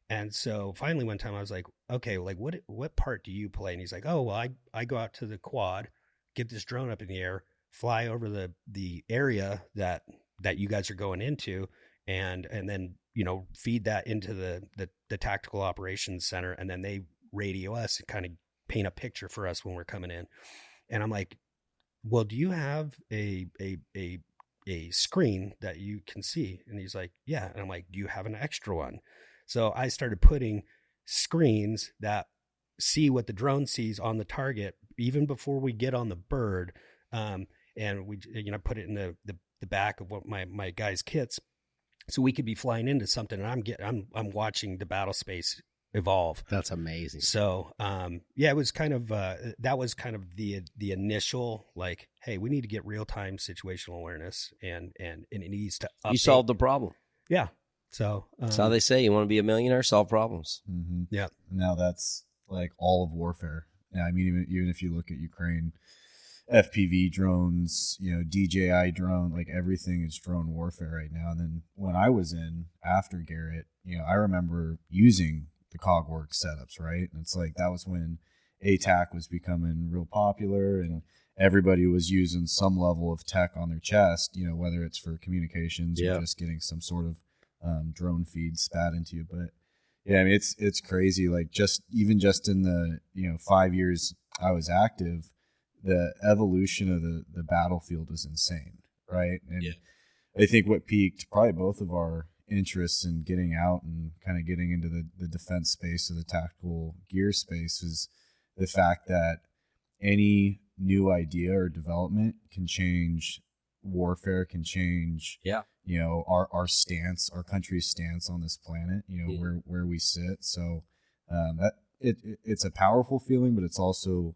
And so finally one time I was like, okay, like what part do you play? And he's like, oh, well, I go out to the quad, get this drone up in the air, fly over the area that you guys are going into, and then, you know, feed that into the tactical operations center, and then they radio us and kind of paint a picture for us when we're coming in. And I'm like, well, do you have a screen that you can see? And he's like, yeah. And I'm like, do you have an extra one? So I started putting screens that see what the drone sees on the target even before we get on the bird. And we, you know, put it in the back of what my guys' kits, so we could be flying into something, and I'm watching the battle space evolve. That's amazing. So, yeah, it was kind of, that was kind of the initial, like, hey, we need to get real-time situational awareness, and it needs to update. You solved the problem. Yeah. So that's how they say, you want to be a millionaire, solve problems. Mm-hmm. Yeah. Now that's like all of warfare. Yeah, I mean, even if you look at Ukraine, FPV drones, you know, DJI drone, like everything is drone warfare right now. And then when I was in after Garrett, you know, I remember using the Kagwerks setups, right? And it's like that was when ATAC was becoming real popular, and everybody was using some level of tech on their chest, you know, whether it's for communications or just getting some sort of drone feed spat into you. But yeah, I mean, it's crazy. Like even in the, you know, 5 years I was active, the evolution of the battlefield was insane, right? And I think what piqued probably both of our interests in getting out and kind of getting into the defense space or the tactical gear space is the fact that any new idea or development can change warfare, can change you know, our stance, our country's stance on this planet, you know, where we sit. So that it's a powerful feeling, but it's also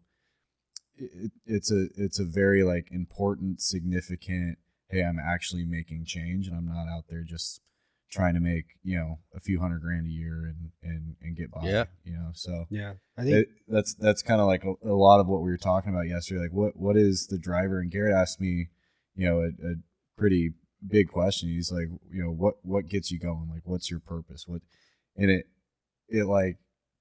it's a very like important, significant, hey, I'm actually making change, and I'm not out there just trying to make, you know, a few $100,000 a year and get by, you know? So yeah, I think that's kind of like a lot of what we were talking about yesterday. Like what is the driver? And Garrett asked me, you know, a pretty big question. He's like, you know, what gets you going? Like, what's your purpose? And it like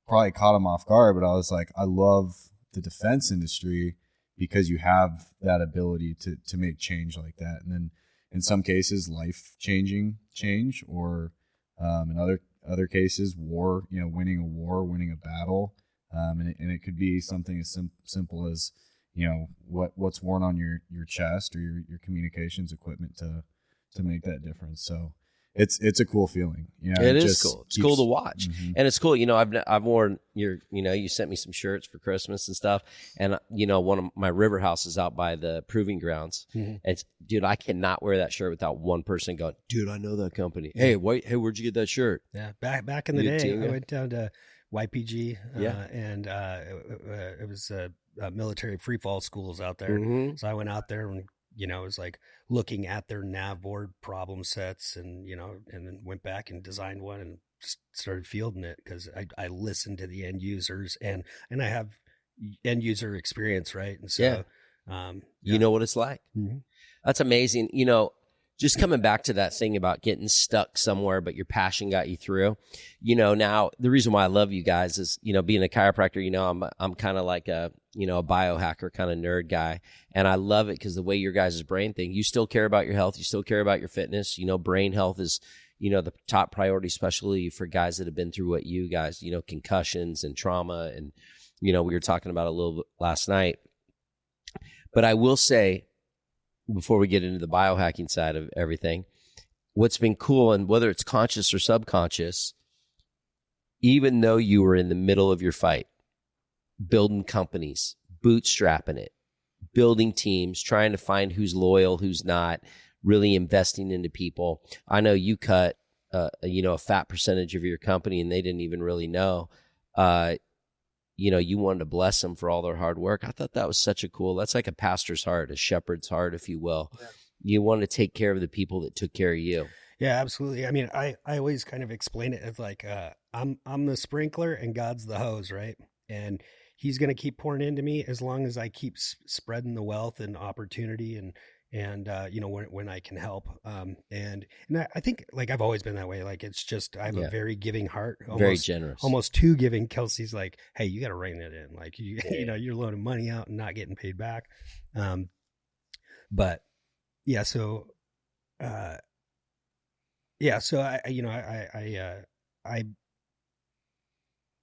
probably caught him off guard, but I was like, I love the defense industry because you have that ability to make change like that. And then in some cases, life-changing change, or in other cases, war, you know, winning a war, winning a battle. And it could be something as simple as, you know, what's worn on your chest or your communications equipment to make that difference. So it's a cool feeling. You know, it is cool. It's cool to watch. Mm-hmm. And it's cool. You know, I've worn you know, you sent me some shirts for Christmas and stuff. And, you know, one of my river houses out by the proving grounds. Mm-hmm. And dude, I cannot wear that shirt without one person going, dude, I know that company. Hey, wait, where'd you get that shirt? Yeah. Back in the day, I went down to YPG, and it was military free fall schools out there. Mm-hmm. So I went out there and, you know, it was like looking at their nav board problem sets, and, you know, and then went back and designed one and started fielding it because I listened to the end users, and I have end user experience, right? And so, you know what it's like. Mm-hmm. That's amazing. You know, just coming back to that thing about getting stuck somewhere, but your passion got you through. You know, now the reason why I love you guys is, you know, being a chiropractor, you know, I'm kind of like a biohacker kind of nerd guy. And I love it because the way your guys' brain thing, you still care about your health. You still care about your fitness. You know, brain health is, you know, the top priority, especially for guys that have been through what you guys, you know, concussions and trauma. And, you know, we were talking about it a little bit last night. But I will say, before we get into the biohacking side of everything, what's been cool, and whether it's conscious or subconscious, even though you were in the middle of your fight, building companies, bootstrapping it, building teams, trying to find who's loyal, who's not, really investing into people. I know you cut, you know, a fat percentage of your company, and they didn't even really know. you wanted to bless them for all their hard work. I thought that was that's like a pastor's heart, a shepherd's heart, if you will. Yeah. You want to take care of the people that took care of you. Yeah, absolutely. I mean, I always kind of explain it as like, I'm the sprinkler and God's the hose, right? And he's going to keep pouring into me as long as I keep spreading the wealth and opportunity and when I can help. And I think like I've always been that way. Like it's just, I have a very giving heart, very generous, almost too giving. Kelsey's like, hey, you got to rein it in. Like you're loaning money out and not getting paid back. But yeah, so, so I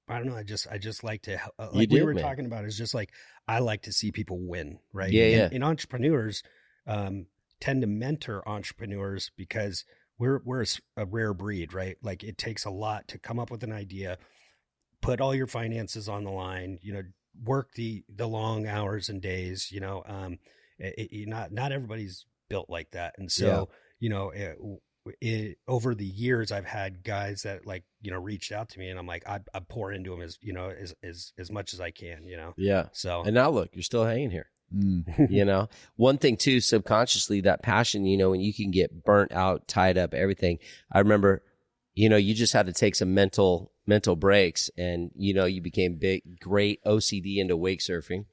don't know. I just like to, like we were talking about, is just like, I like to see people win, right? Yeah. And entrepreneurs tend to mentor entrepreneurs because we're a rare breed, right? Like it takes a lot to come up with an idea, put all your finances on the line, work the long hours and days, not everybody's built like that. And so, over the years, I've had guys that reached out to me, and I'm like, I pour into them as much as I can, Yeah. So, and now look, you're still hanging here. One thing too, subconsciously, that passion, when you can get burnt out, tied up, everything. I remember, you just had to take some mental breaks, and you became great OCD into wake surfing.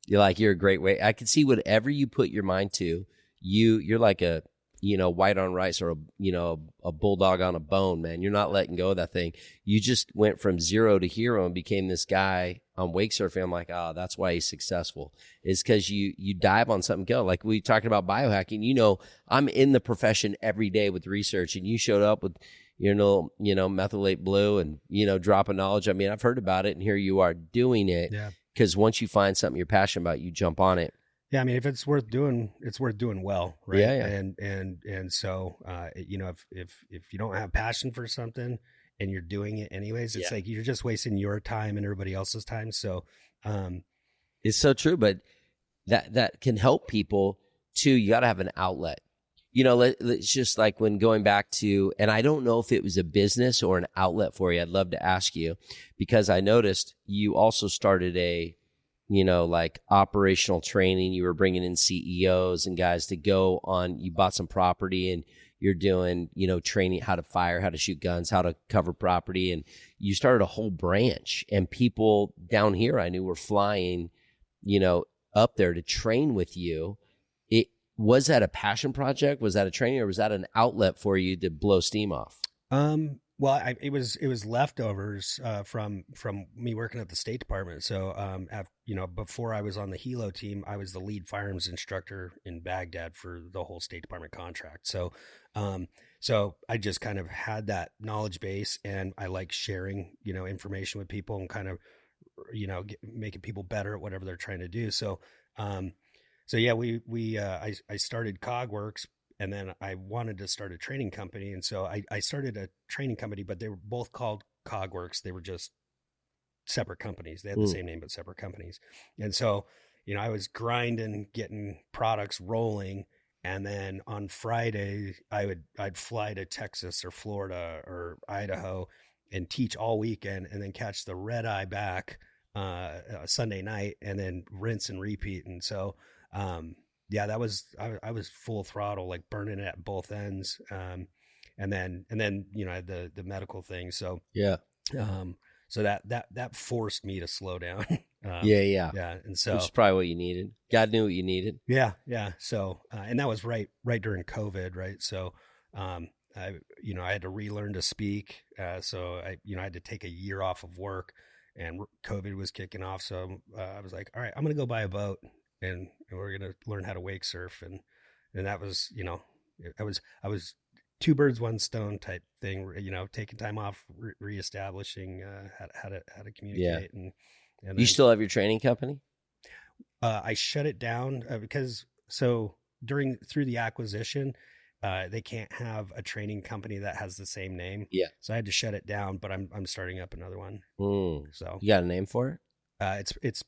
You're a great way. I can see whatever you put your mind to, you're like a white on rice or a bulldog on a bone, man. You're not letting go of that thing. You just went from zero to hero and became this guy on wake surfing. I'm like, that's why he's successful. It's because you dive on something. Go like we talking about biohacking. I'm in the profession every day with research, and you showed up with methylate blue and drop of knowledge. I mean, I've heard about it, and here you are doing it. Yeah. Because once you find something you're passionate about, you jump on it. Yeah, I mean, if it's worth doing, it's worth doing well, right? Yeah. And so, if you don't have passion for something and you're doing it anyways, it's like you're just wasting your time and everybody else's time. So, it's so true, but that can help people too. You got to have an outlet. It's just like when going back to, and I don't know if it was a business or an outlet for you. I'd love to ask you, because I noticed you also started like operational training. You were bringing in CEOs and guys to go on, you bought some property and you're doing, training how to fire, how to shoot guns, how to cover property. And you started a whole branch, and people down here I knew were flying, up there to train with you. Was that a passion project? Was that a training, or was that an outlet for you to blow steam off? Well, it was leftovers from me working at the State Department. So, before I was on the Hilo team, I was the lead firearms instructor in Baghdad for the whole State Department contract. So, I just kind of had that knowledge base, and I like sharing, information with people and kind of, making people better at whatever they're trying to do. So, I started Kagwerks. And then I wanted to start a training company. And so I started a training company, but they were both called Kagwerks. They were just separate companies. They had the same name, but separate companies. And so, I was grinding, getting products rolling. And then on Friday, I'd fly to Texas or Florida or Idaho and teach all weekend, and then catch the red eye back Sunday night, and then rinse and repeat. And so, I was full throttle, like burning it at both ends. And then, I had the medical thing. So, so that forced me to slow down. And so, which is probably what you needed. God knew what you needed. Yeah. So, and that was right during COVID. Right. So, I had to relearn to speak. So I had to take a year off of work, and COVID was kicking off. So I was like, all right, I'm going to go buy a boat, and we're going to learn how to wake surf. And that was, I was two birds, one stone type thing, taking time off, reestablishing how to communicate. And then, you still have your training company? I shut it down because through the acquisition, they can't have a training company that has the same name. Yeah. So I had to shut it down, but I'm starting up another one. So you got a name for it? It's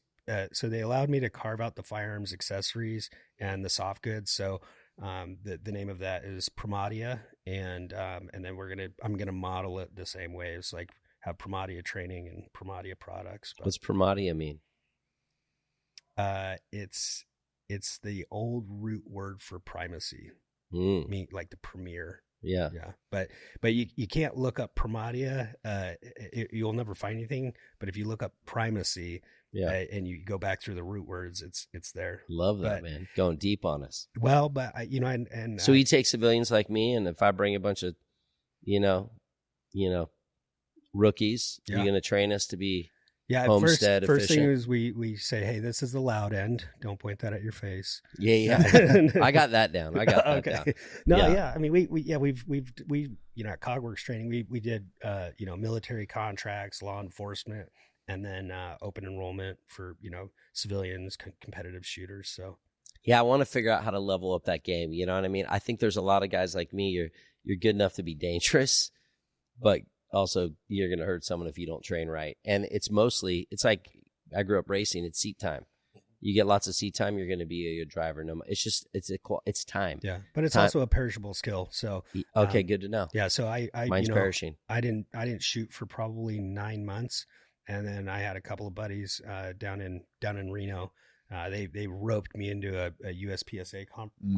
so they allowed me to carve out the firearms accessories and the soft goods. So the name of that is Primatia, and then I'm gonna model it the same way. It's like have Primatia training and Primatia products. But, What's Primatia mean? it's the old root word for primacy, mean like the premier. Yeah. But you can't look up Primatia. You'll never find anything. But if you look up primacy, and you go back through the root words, it's there. Love that, man. Going deep on us. Well, but and so you take civilians like me, and if I bring a bunch of, rookies, you're going to train us to be homestead first efficient. thing is we say, hey, this is the loud end. Don't point that at your face. Yeah. I got that down. Down. No, yeah. I mean, we've at Kagwerks training, we did military contracts, law enforcement, and then open enrollment for civilians, competitive shooters. So yeah, I want to figure out how to level up that game. You know what I mean? I think there's a lot of guys like me. You're good enough to be dangerous, but also you're going to hurt someone if you don't train right. And it's like I grew up racing. It's seat time. You get lots of seat time, you're going to be a good driver. No, it's time. Yeah, but it's also a perishable skill. So okay, good to know. Yeah, so mine's perishing. I didn't shoot for probably 9 months, and then I had a couple of buddies down in Reno. They roped me into a USPSA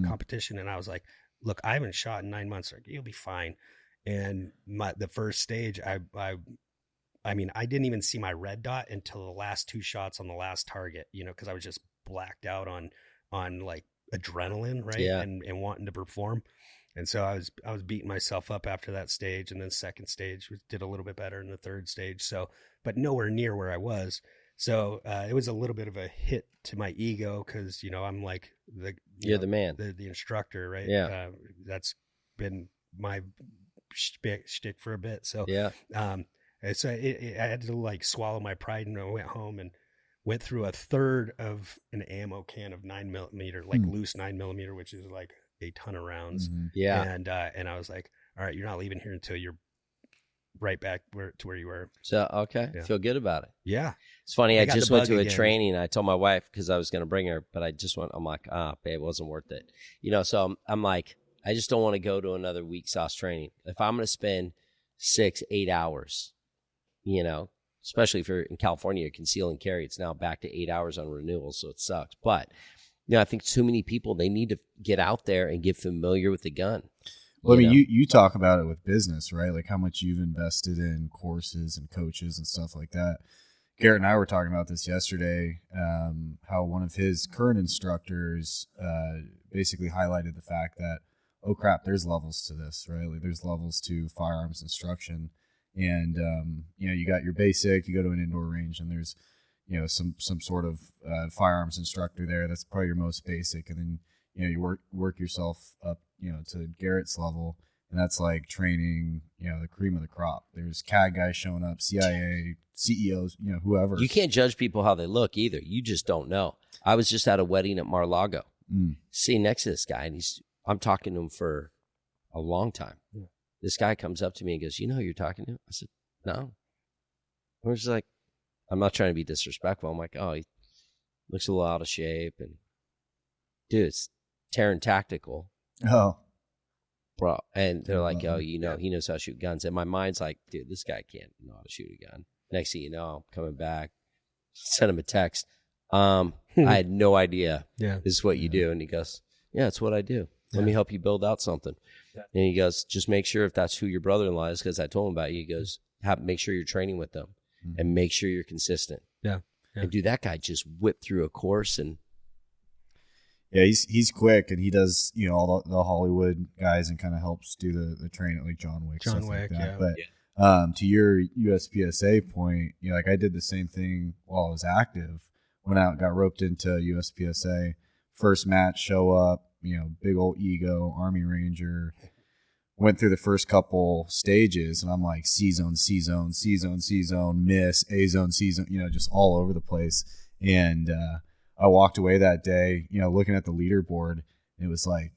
competition, and I was like, look, I haven't shot in 9 months. Like, you'll be fine. And the first stage, I mean, I didn't even see my red dot until the last 2 shots on the last target, because I was just blacked out on like adrenaline, right? Yeah. And wanting to perform. And so I was beating myself up after that stage, and then second stage did a little bit better in the third stage. So, but nowhere near where I was. So it was a little bit of a hit to my ego because I'm like you're the man, the instructor, right? Yeah, that's been my shtick for a bit. So yeah. So I had to like swallow my pride, and I went home and went through a third of an ammo can of 9mm, like loose 9mm, which is like a ton of rounds. Mm-hmm. Yeah. And I was like, all right, you're not leaving here until you're right back to where you were. So, okay. Yeah. Feel good about it. Yeah. It's funny. I just went to a training. I told my wife because I was going to bring her, but I'm like, babe, it wasn't worth it. So I'm like, I just don't want to go to another weak sauce training. If I'm going to spend 6-8 hours, especially if you're in California, conceal and carry, it's now back to 8 hours on renewal. So it sucks. But, I think too many people, they need to get out there and get familiar with the gun. Well, I mean, you talk about it with business, right? Like how much you've invested in courses and coaches and stuff like that. Garrett and I were talking about this yesterday, how one of his current instructors basically highlighted the fact that, oh, crap, there's levels to this, right? Like there's levels to firearms instruction. And, you got your basic, you go to an indoor range, and there's, some sort of firearms instructor there. That's probably your most basic. And then, you work yourself up, to Garrett's level, and that's like training, the cream of the crop. There's CAG guys showing up, CIA, CEOs, whoever. You can't judge people how they look either. You just don't know. I was just at a wedding at Mar-a-Lago, sitting next to this guy, and I'm talking to him for a long time. Yeah. This guy comes up to me and goes, who you're talking to? I said, no. We're just like, I'm not trying to be disrespectful. I'm like, oh, he looks a little out of shape. And dude, it's Terran Tactical. Oh. Bro. And they're like, oh, he knows how to shoot guns. And my mind's like, dude, this guy can't know how to shoot a gun. Next thing you know, I'm coming back, send him a text. I had no idea this is what you do. And he goes, yeah, it's what I do. Let me help you build out something. Yeah. And he goes, just make sure if that's who your brother-in-law is, because I told him about you, he goes, make sure you're training with them and make sure you're consistent. Yeah. And dude, that guy just whipped through a course and. Yeah, he's quick, and he does, all the Hollywood guys and kind of helps do the training, like John Wick. Like that. But to your USPSA point, like I did the same thing while I was active. Went out, got roped into USPSA. First match, show up, big old ego, Army Ranger. Went through the first couple stages, and I'm like C-zone, C-zone, C-zone, C-zone, miss, A-zone, C-zone, just all over the place. And I walked away that day, looking at the leaderboard, and it was like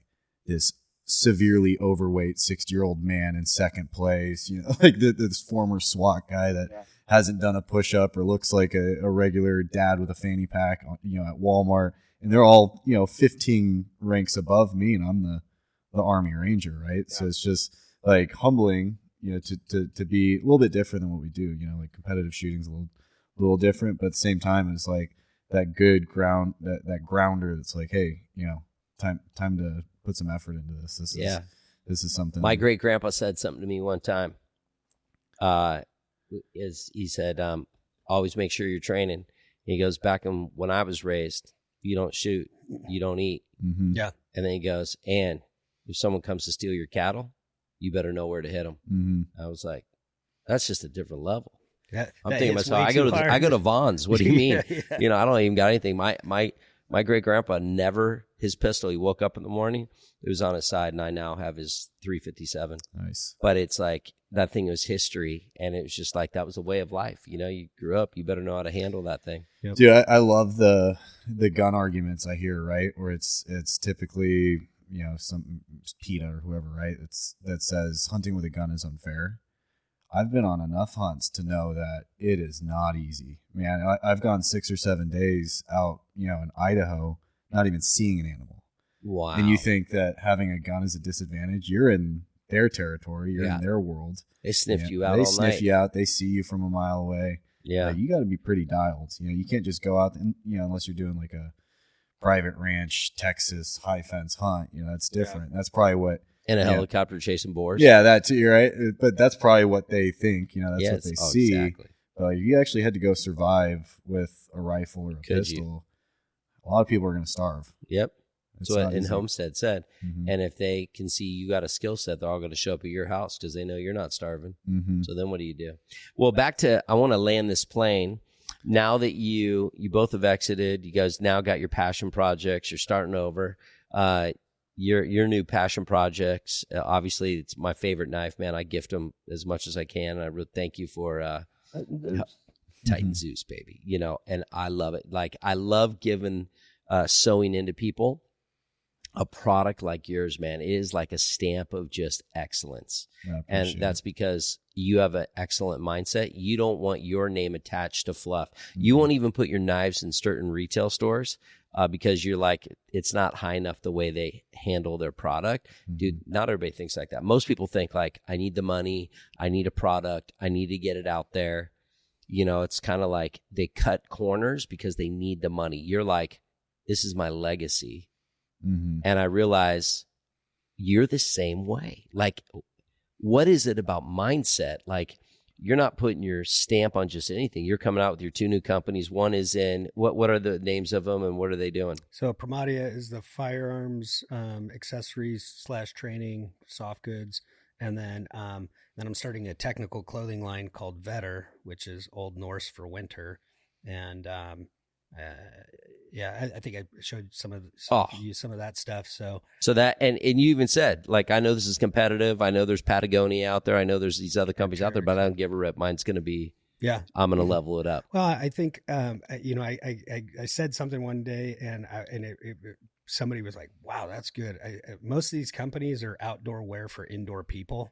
this severely overweight 60-year-old man in second place, like this former SWAT guy that hasn't done a push-up or looks like a regular dad with a fanny pack, at Walmart. And they're all, 15 ranks above me, and I'm the Army Ranger, right? Yeah. So it's just like humbling, to be a little bit different than what we do. Like competitive shooting's a little different, but at the same time, it's like that good ground, that grounder that's like, hey, time to put some effort into this. This is something. My great grandpa said something to me one time. He said, always make sure you're training. He goes, back when I was raised, you don't shoot, you don't eat. Mm-hmm. Yeah. And then he goes, and if someone comes to steal your cattle, you better know where to hit them. Mm-hmm. I was like, that's just a different level. I'm that thinking to hits myself, way I too go to hard. Vaughn's. What do you mean? Yeah. I don't even got anything. My great grandpa never, his pistol, he woke up in the morning, it was on his side, and I now have his 357. Nice. But it's like, that thing was history, and it was just like, that was a way of life. You grew up, you better know how to handle that thing. Yep. Dude, I love the gun arguments I hear, right? Where it's typically, some PETA or whoever, right? That says hunting with a gun is unfair. I've been on enough hunts to know that it is not easy. Man, I've gone 6 or 7 days out, in Idaho, not even seeing an animal. Wow. And you think that having a gun is a disadvantage. You're in their territory. You're in their world. They sniffed you out They all sniff night. you out. They see you from a mile away. Yeah. You got to be pretty dialed. You can't just go out and, unless you're doing like a private ranch, Texas, high fence hunt, that's different. That's probably what. And a helicopter chasing boars. Yeah, that too, right? But that's probably what they think, that's what they see. Exactly. If you actually had to go survive with a rifle or a pistol, a lot of people are going to starve. Yep. It's That's what not in easy. Homestead said. Mhm. And if they can see you got a skill set, they're all going to show up at your house because they know you're not starving. Mhm. So then what do you do? Well, back to, I want to land this plane. Now that you both have exited, you guys now got your passion projects, you're starting over. Your new passion projects, obviously it's my favorite knife, man. I gift them as much as I can. And I really thank you for Titan Zeus, baby. And I love it. Like, I love giving, sewing into people. A product like yours, man, is like a stamp of just excellence. And that's because you have an excellent mindset. You don't want your name attached to fluff. Mm-hmm. You won't even put your knives in certain retail stores because you're like, it's not high enough the way they handle their product. Mm-hmm. Dude, not everybody thinks like that. Most people think like, I need the money, I need a product, I need to get it out there. It's kind of like they cut corners because they need the money. You're like, this is my legacy. Mm-hmm. And I realize you're the same way. Like, what is it about mindset? Like, you're not putting your stamp on just anything. You're coming out with your 2 new companies. One is in, what are the names of them and what are they doing? So Primatia is the firearms, accessories / training, soft goods. And then I'm starting a technical clothing line called VETR, which is Old Norse for winter. And, I think I showed you some of that stuff. So that, and you even said, like, I know this is competitive. I know there's Patagonia out there. I know there's these other companies out there, but I don't give a rip. Mine's going to be, I'm going to level it up. Well, I think, I said something one day and somebody was like, wow, that's good. Most of these companies are outdoor wear for indoor people.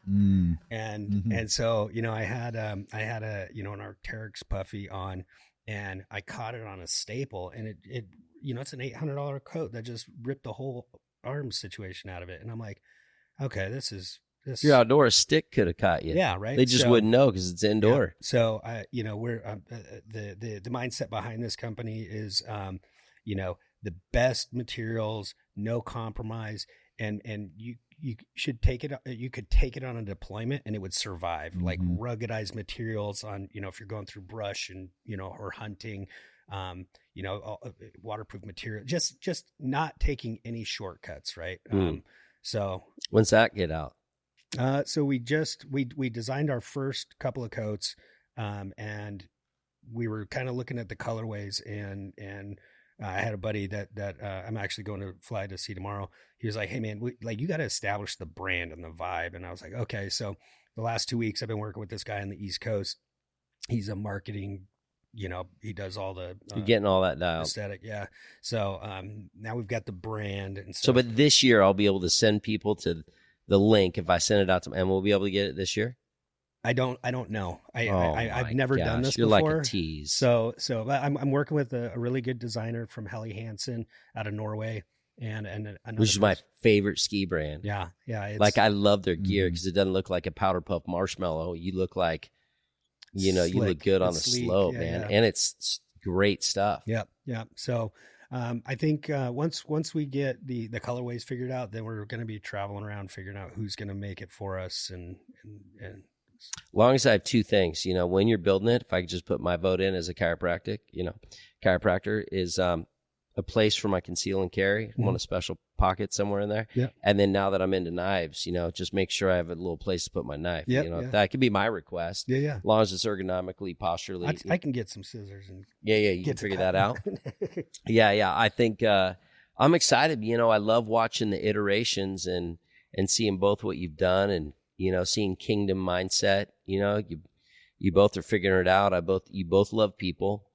And, and so, I had an Arc'teryx puffy on, and I caught it on a staple, and it it's an $800 coat that just ripped the whole arm situation out of it. And I'm like, okay, this. If you're outdoor, a stick could have caught you. Yeah, right. They just wouldn't know because it's indoor. Yeah. So, we're the mindset behind this company is, the best materials, no compromise, and you should take it. You could take it on a deployment and it would survive. Mm-hmm. Like ruggedized materials on, if you're going through brush and or hunting, waterproof material. Just not taking any shortcuts, right? So when's that get out? So we designed our first couple of coats, and we were kind of looking at the colorways and. I had a buddy that I'm actually going to fly to see tomorrow. He was like, hey man, you got to establish the brand and the vibe. And I was like, okay. So the last 2 weeks I've been working with this guy on the East Coast. He's a marketing, he does all the, you're getting all that dialed. Aesthetic. Yeah. So, now we've got the brand and so, but this year I'll be able to send people to the link if I send it out to them, and we'll be able to get it this year. I don't know. I've never done this You're before. Like a tease. So I'm working with a really good designer from Helly Hansen out of Norway. and another which is my favorite ski brand. Yeah. It's, like I love their gear because it doesn't look like a powder puff marshmallow. You look like, you know, you look good on the slope, man. And it's great stuff. Yep. So I think once we get the colorways figured out, then we're going to be traveling around figuring out who's going to make it for us. And as long as I have two things, you know, when you're building it, if I could just put my vote in as a chiropractor is a place for my conceal and carry. I want a special pocket somewhere in there. Yeah. And then now that I'm into knives, you know, just make sure I have a little place to put my knife. Yep, you know, that could be my request. Yeah. As long as it's ergonomically, posturally. I can get some scissors and you can figure that out. Yeah. I think I'm excited. You know, I love watching the iterations and seeing both what you've done and, you know, seeing kingdom mindset. You know, you both are figuring it out. You both love people.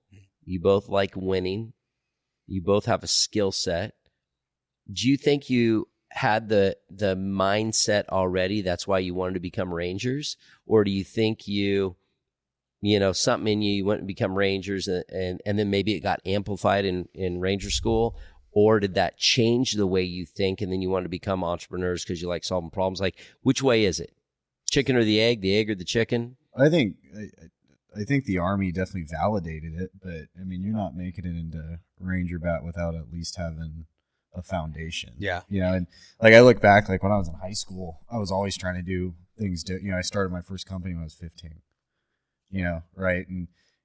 You both like winning. You both have a skill set. Do you think you had the mindset already? That's why you wanted to become Rangers? Or do you think you know, something in you went and become Rangers and then maybe it got amplified in Ranger school? Or did that change the way you think and then you want to become entrepreneurs because you like solving problems? Like, which way is it? Chicken or the egg or the chicken? I think the Army definitely validated it, but I mean, you're not making it into Ranger Bat without at least having a foundation. Yeah. You know, and like I look back, like when I was in high school, I was always trying to do things. You know, I started my first company when I was 15. You know, right?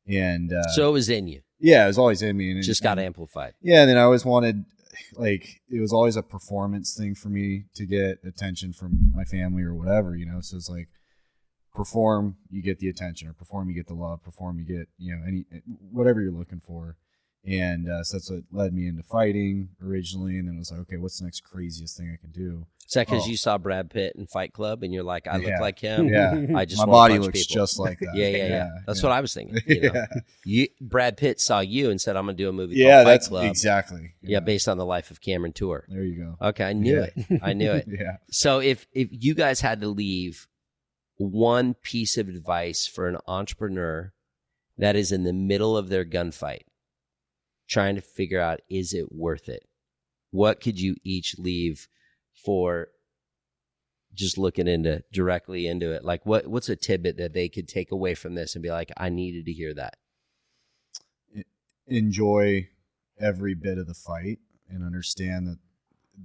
And so it was in you. Yeah, it was always in me, and just got amplified. Yeah, and then I always wanted, like, it was always a performance thing for me to get attention from my family or whatever. You know, so it's like, perform, you get the attention, or perform, you get the love, perform, you get, you know, whatever you're looking for. And so that's what led me into fighting originally. And then it was like, okay, what's the next craziest thing I can do? Is that because you saw Brad Pitt in Fight Club and you're like, I look like him? Yeah. I just my want body to punch looks people. just like that. Yeah. That's what I was thinking. You know? Brad Pitt saw you and said, I'm going to do a movie called Fight that's Club. Exactly. Yeah, based on the life of Cameron Toor. There you go. Okay, I knew it. Yeah. So if you guys had to leave one piece of advice for an entrepreneur that is in the middle of their gunfight, trying to figure out, is it worth it? What could you each leave for just looking directly into it? Like what's a tidbit that they could take away from this and be like, I needed to hear that? Enjoy every bit of the fight and understand that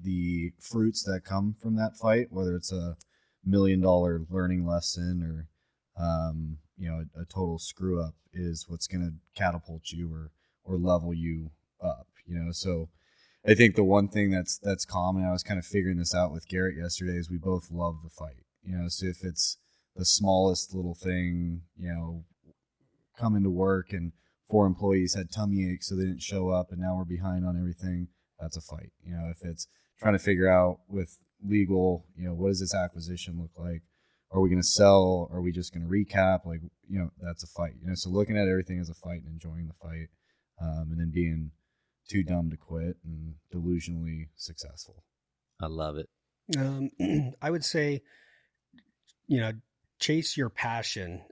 the fruits that come from that fight, whether it's $1 million learning lesson or, you know, a total screw up, is what's going to catapult you or level you up, you know? So I think the one thing that's common, I was kind of figuring this out with Garrett yesterday, is we both love the fight, you know? So if it's the smallest little thing, you know, coming to work and 4 employees had tummy aches, so they didn't show up and now we're behind on everything, that's a fight. You know, if it's trying to figure out with legal, you know, what does this acquisition look like? Are we going to sell? Are we just going to recap? Like, you know, that's a fight. You know, so looking at everything as a fight and enjoying the fight, and then being too dumb to quit and delusionally successful. I love it. I would say, you know, chase your passion.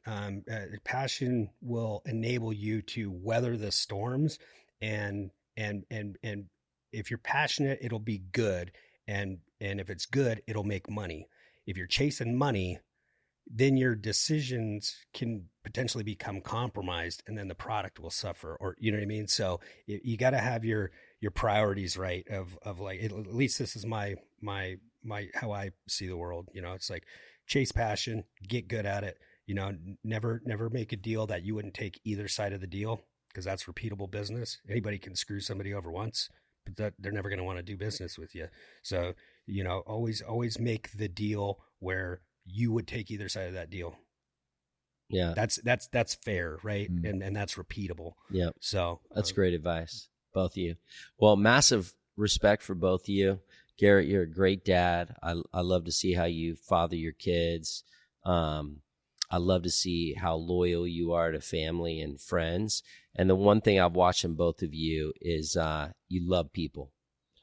Passion will enable you to weather the storms, and if you're passionate, it'll be good. And if it's good, it'll make money. If you're chasing money, then your decisions can potentially become compromised, and then the product will suffer, or, you know what I mean? So you got to have your priorities right of like, at least this is my how I see the world. You know, it's like, chase passion, get good at it. You know, never make a deal that you wouldn't take either side of the deal, because that's repeatable business. Anybody can screw somebody over once, but that they're never going to want to do business with you. So, you know, always make the deal where you would take either side of that deal. Yeah. That's fair, right? And that's repeatable. Yeah. So that's great advice, both of you. Well, massive respect for both of you. Garrett, you're a great dad. I love to see how you father your kids. I love to see how loyal you are to family and friends. And the one thing I've watched in both of you is you love people.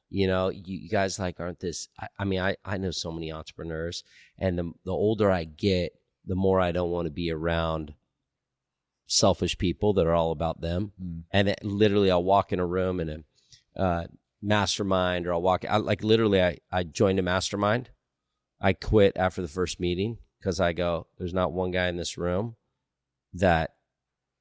You know, you guys like aren't this. I mean, I know so many entrepreneurs, and the older I get, the more I don't want to be around selfish people that are all about them. And literally, I'll walk in a room and mastermind or I'll walk out. Like literally, I joined a mastermind. I quit after the first meeting because I go, there's not one guy in this room that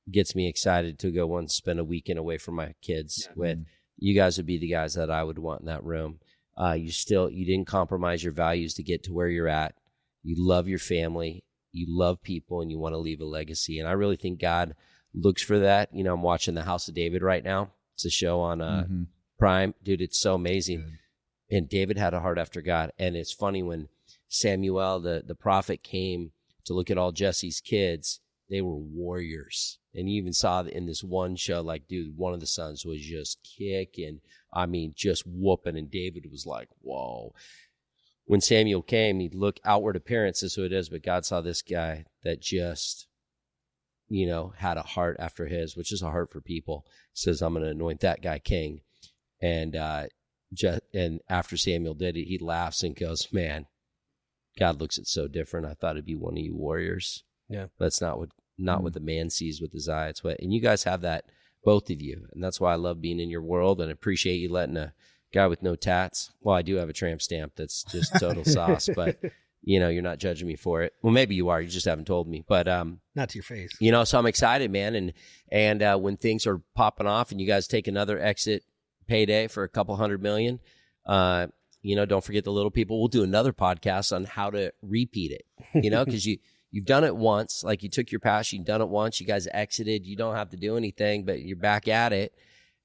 gets me excited to go and spend a weekend away from my kids with. You guys would be the guys that I would want in that room. You didn't compromise your values to get to where you're at. You love your family, you love people, and you want to leave a legacy. And I really think God looks for that. You know, I'm watching The House of David right now. It's a show on Prime. Dude, it's so amazing. Good. And David had a heart after God. And it's funny when Samuel, the prophet, came to look at all Jesse's kids, they were warriors. And you even saw in this one show, like, dude, one of the sons was just kicking, I mean, just whooping. And David was like, whoa. When Samuel came, he'd look outward appearance, is who it is. But God saw this guy that just, you know, had a heart after his, which is a heart for people. Says, I'm going to anoint that guy king. And after Samuel did it, he laughs and goes, man, God looks at so different. I thought it'd be one of you warriors. Yeah. That's not what the man sees with his eye. It's what, and you guys have that, both of you. And that's why I love being in your world and appreciate you letting a guy with no tats. Well, I do have a tramp stamp that's just total sauce, but you know, you're not judging me for it. Well, maybe you are. You just haven't told me, but, not to your face, you know, so I'm excited, man. And when things are popping off and you guys take another exit payday for a couple $100 million, you know, don't forget the little people. We'll do another podcast on how to repeat it, you know, because you've done it once, like you took your passion, you've done it once, you guys exited, you don't have to do anything, but you're back at it.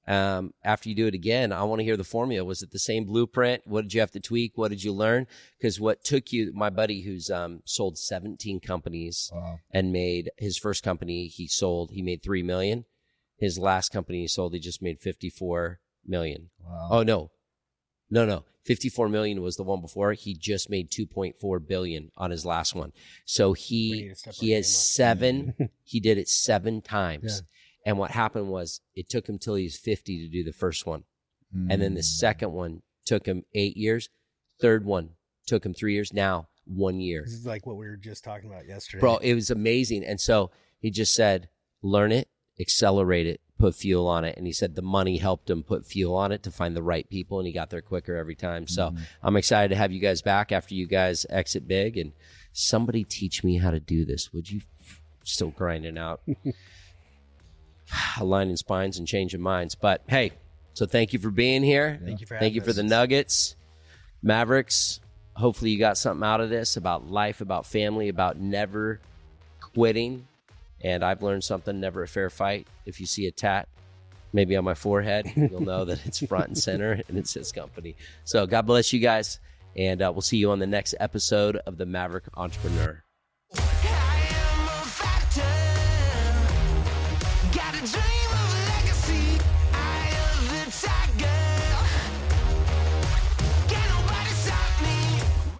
After you do it again, I want to hear the formula. Was it the same blueprint? What did you have to tweak? What did you learn? Because what took you, my buddy who's sold 17 companies and made his first company, he made $3 million. His last company he sold, he just made $54 million. Wow. Oh, no. 54 million was the one before. He just made 2.4 billion on his last one. So he has 7. He did it 7 times. Yeah. And what happened was it took him till he was 50 to do the first one. And then the second one took him 8 years. Third one took him 3 years. Now 1 year. This is like what we were just talking about yesterday. Bro, it was amazing. And so he just said, learn it, accelerate it, put fuel on it. And he said the money helped him put fuel on it to find the right people, and he got there quicker every time. So I'm excited to have you guys back after you guys exit big. And somebody teach me how to do this, would you? Still grinding out, aligning spines and changing minds. But hey, so thank you for being here. Thank you for Thank you for the nuggets. Mavericks, hopefully you got something out of this about life, about family, about never quitting. And I've learned something, never a fair fight. If you see a tat, maybe on my forehead, you'll know that it's front and center and it's his company. So God bless you guys. And we'll see you on the next episode of The Maverick Entrepreneur.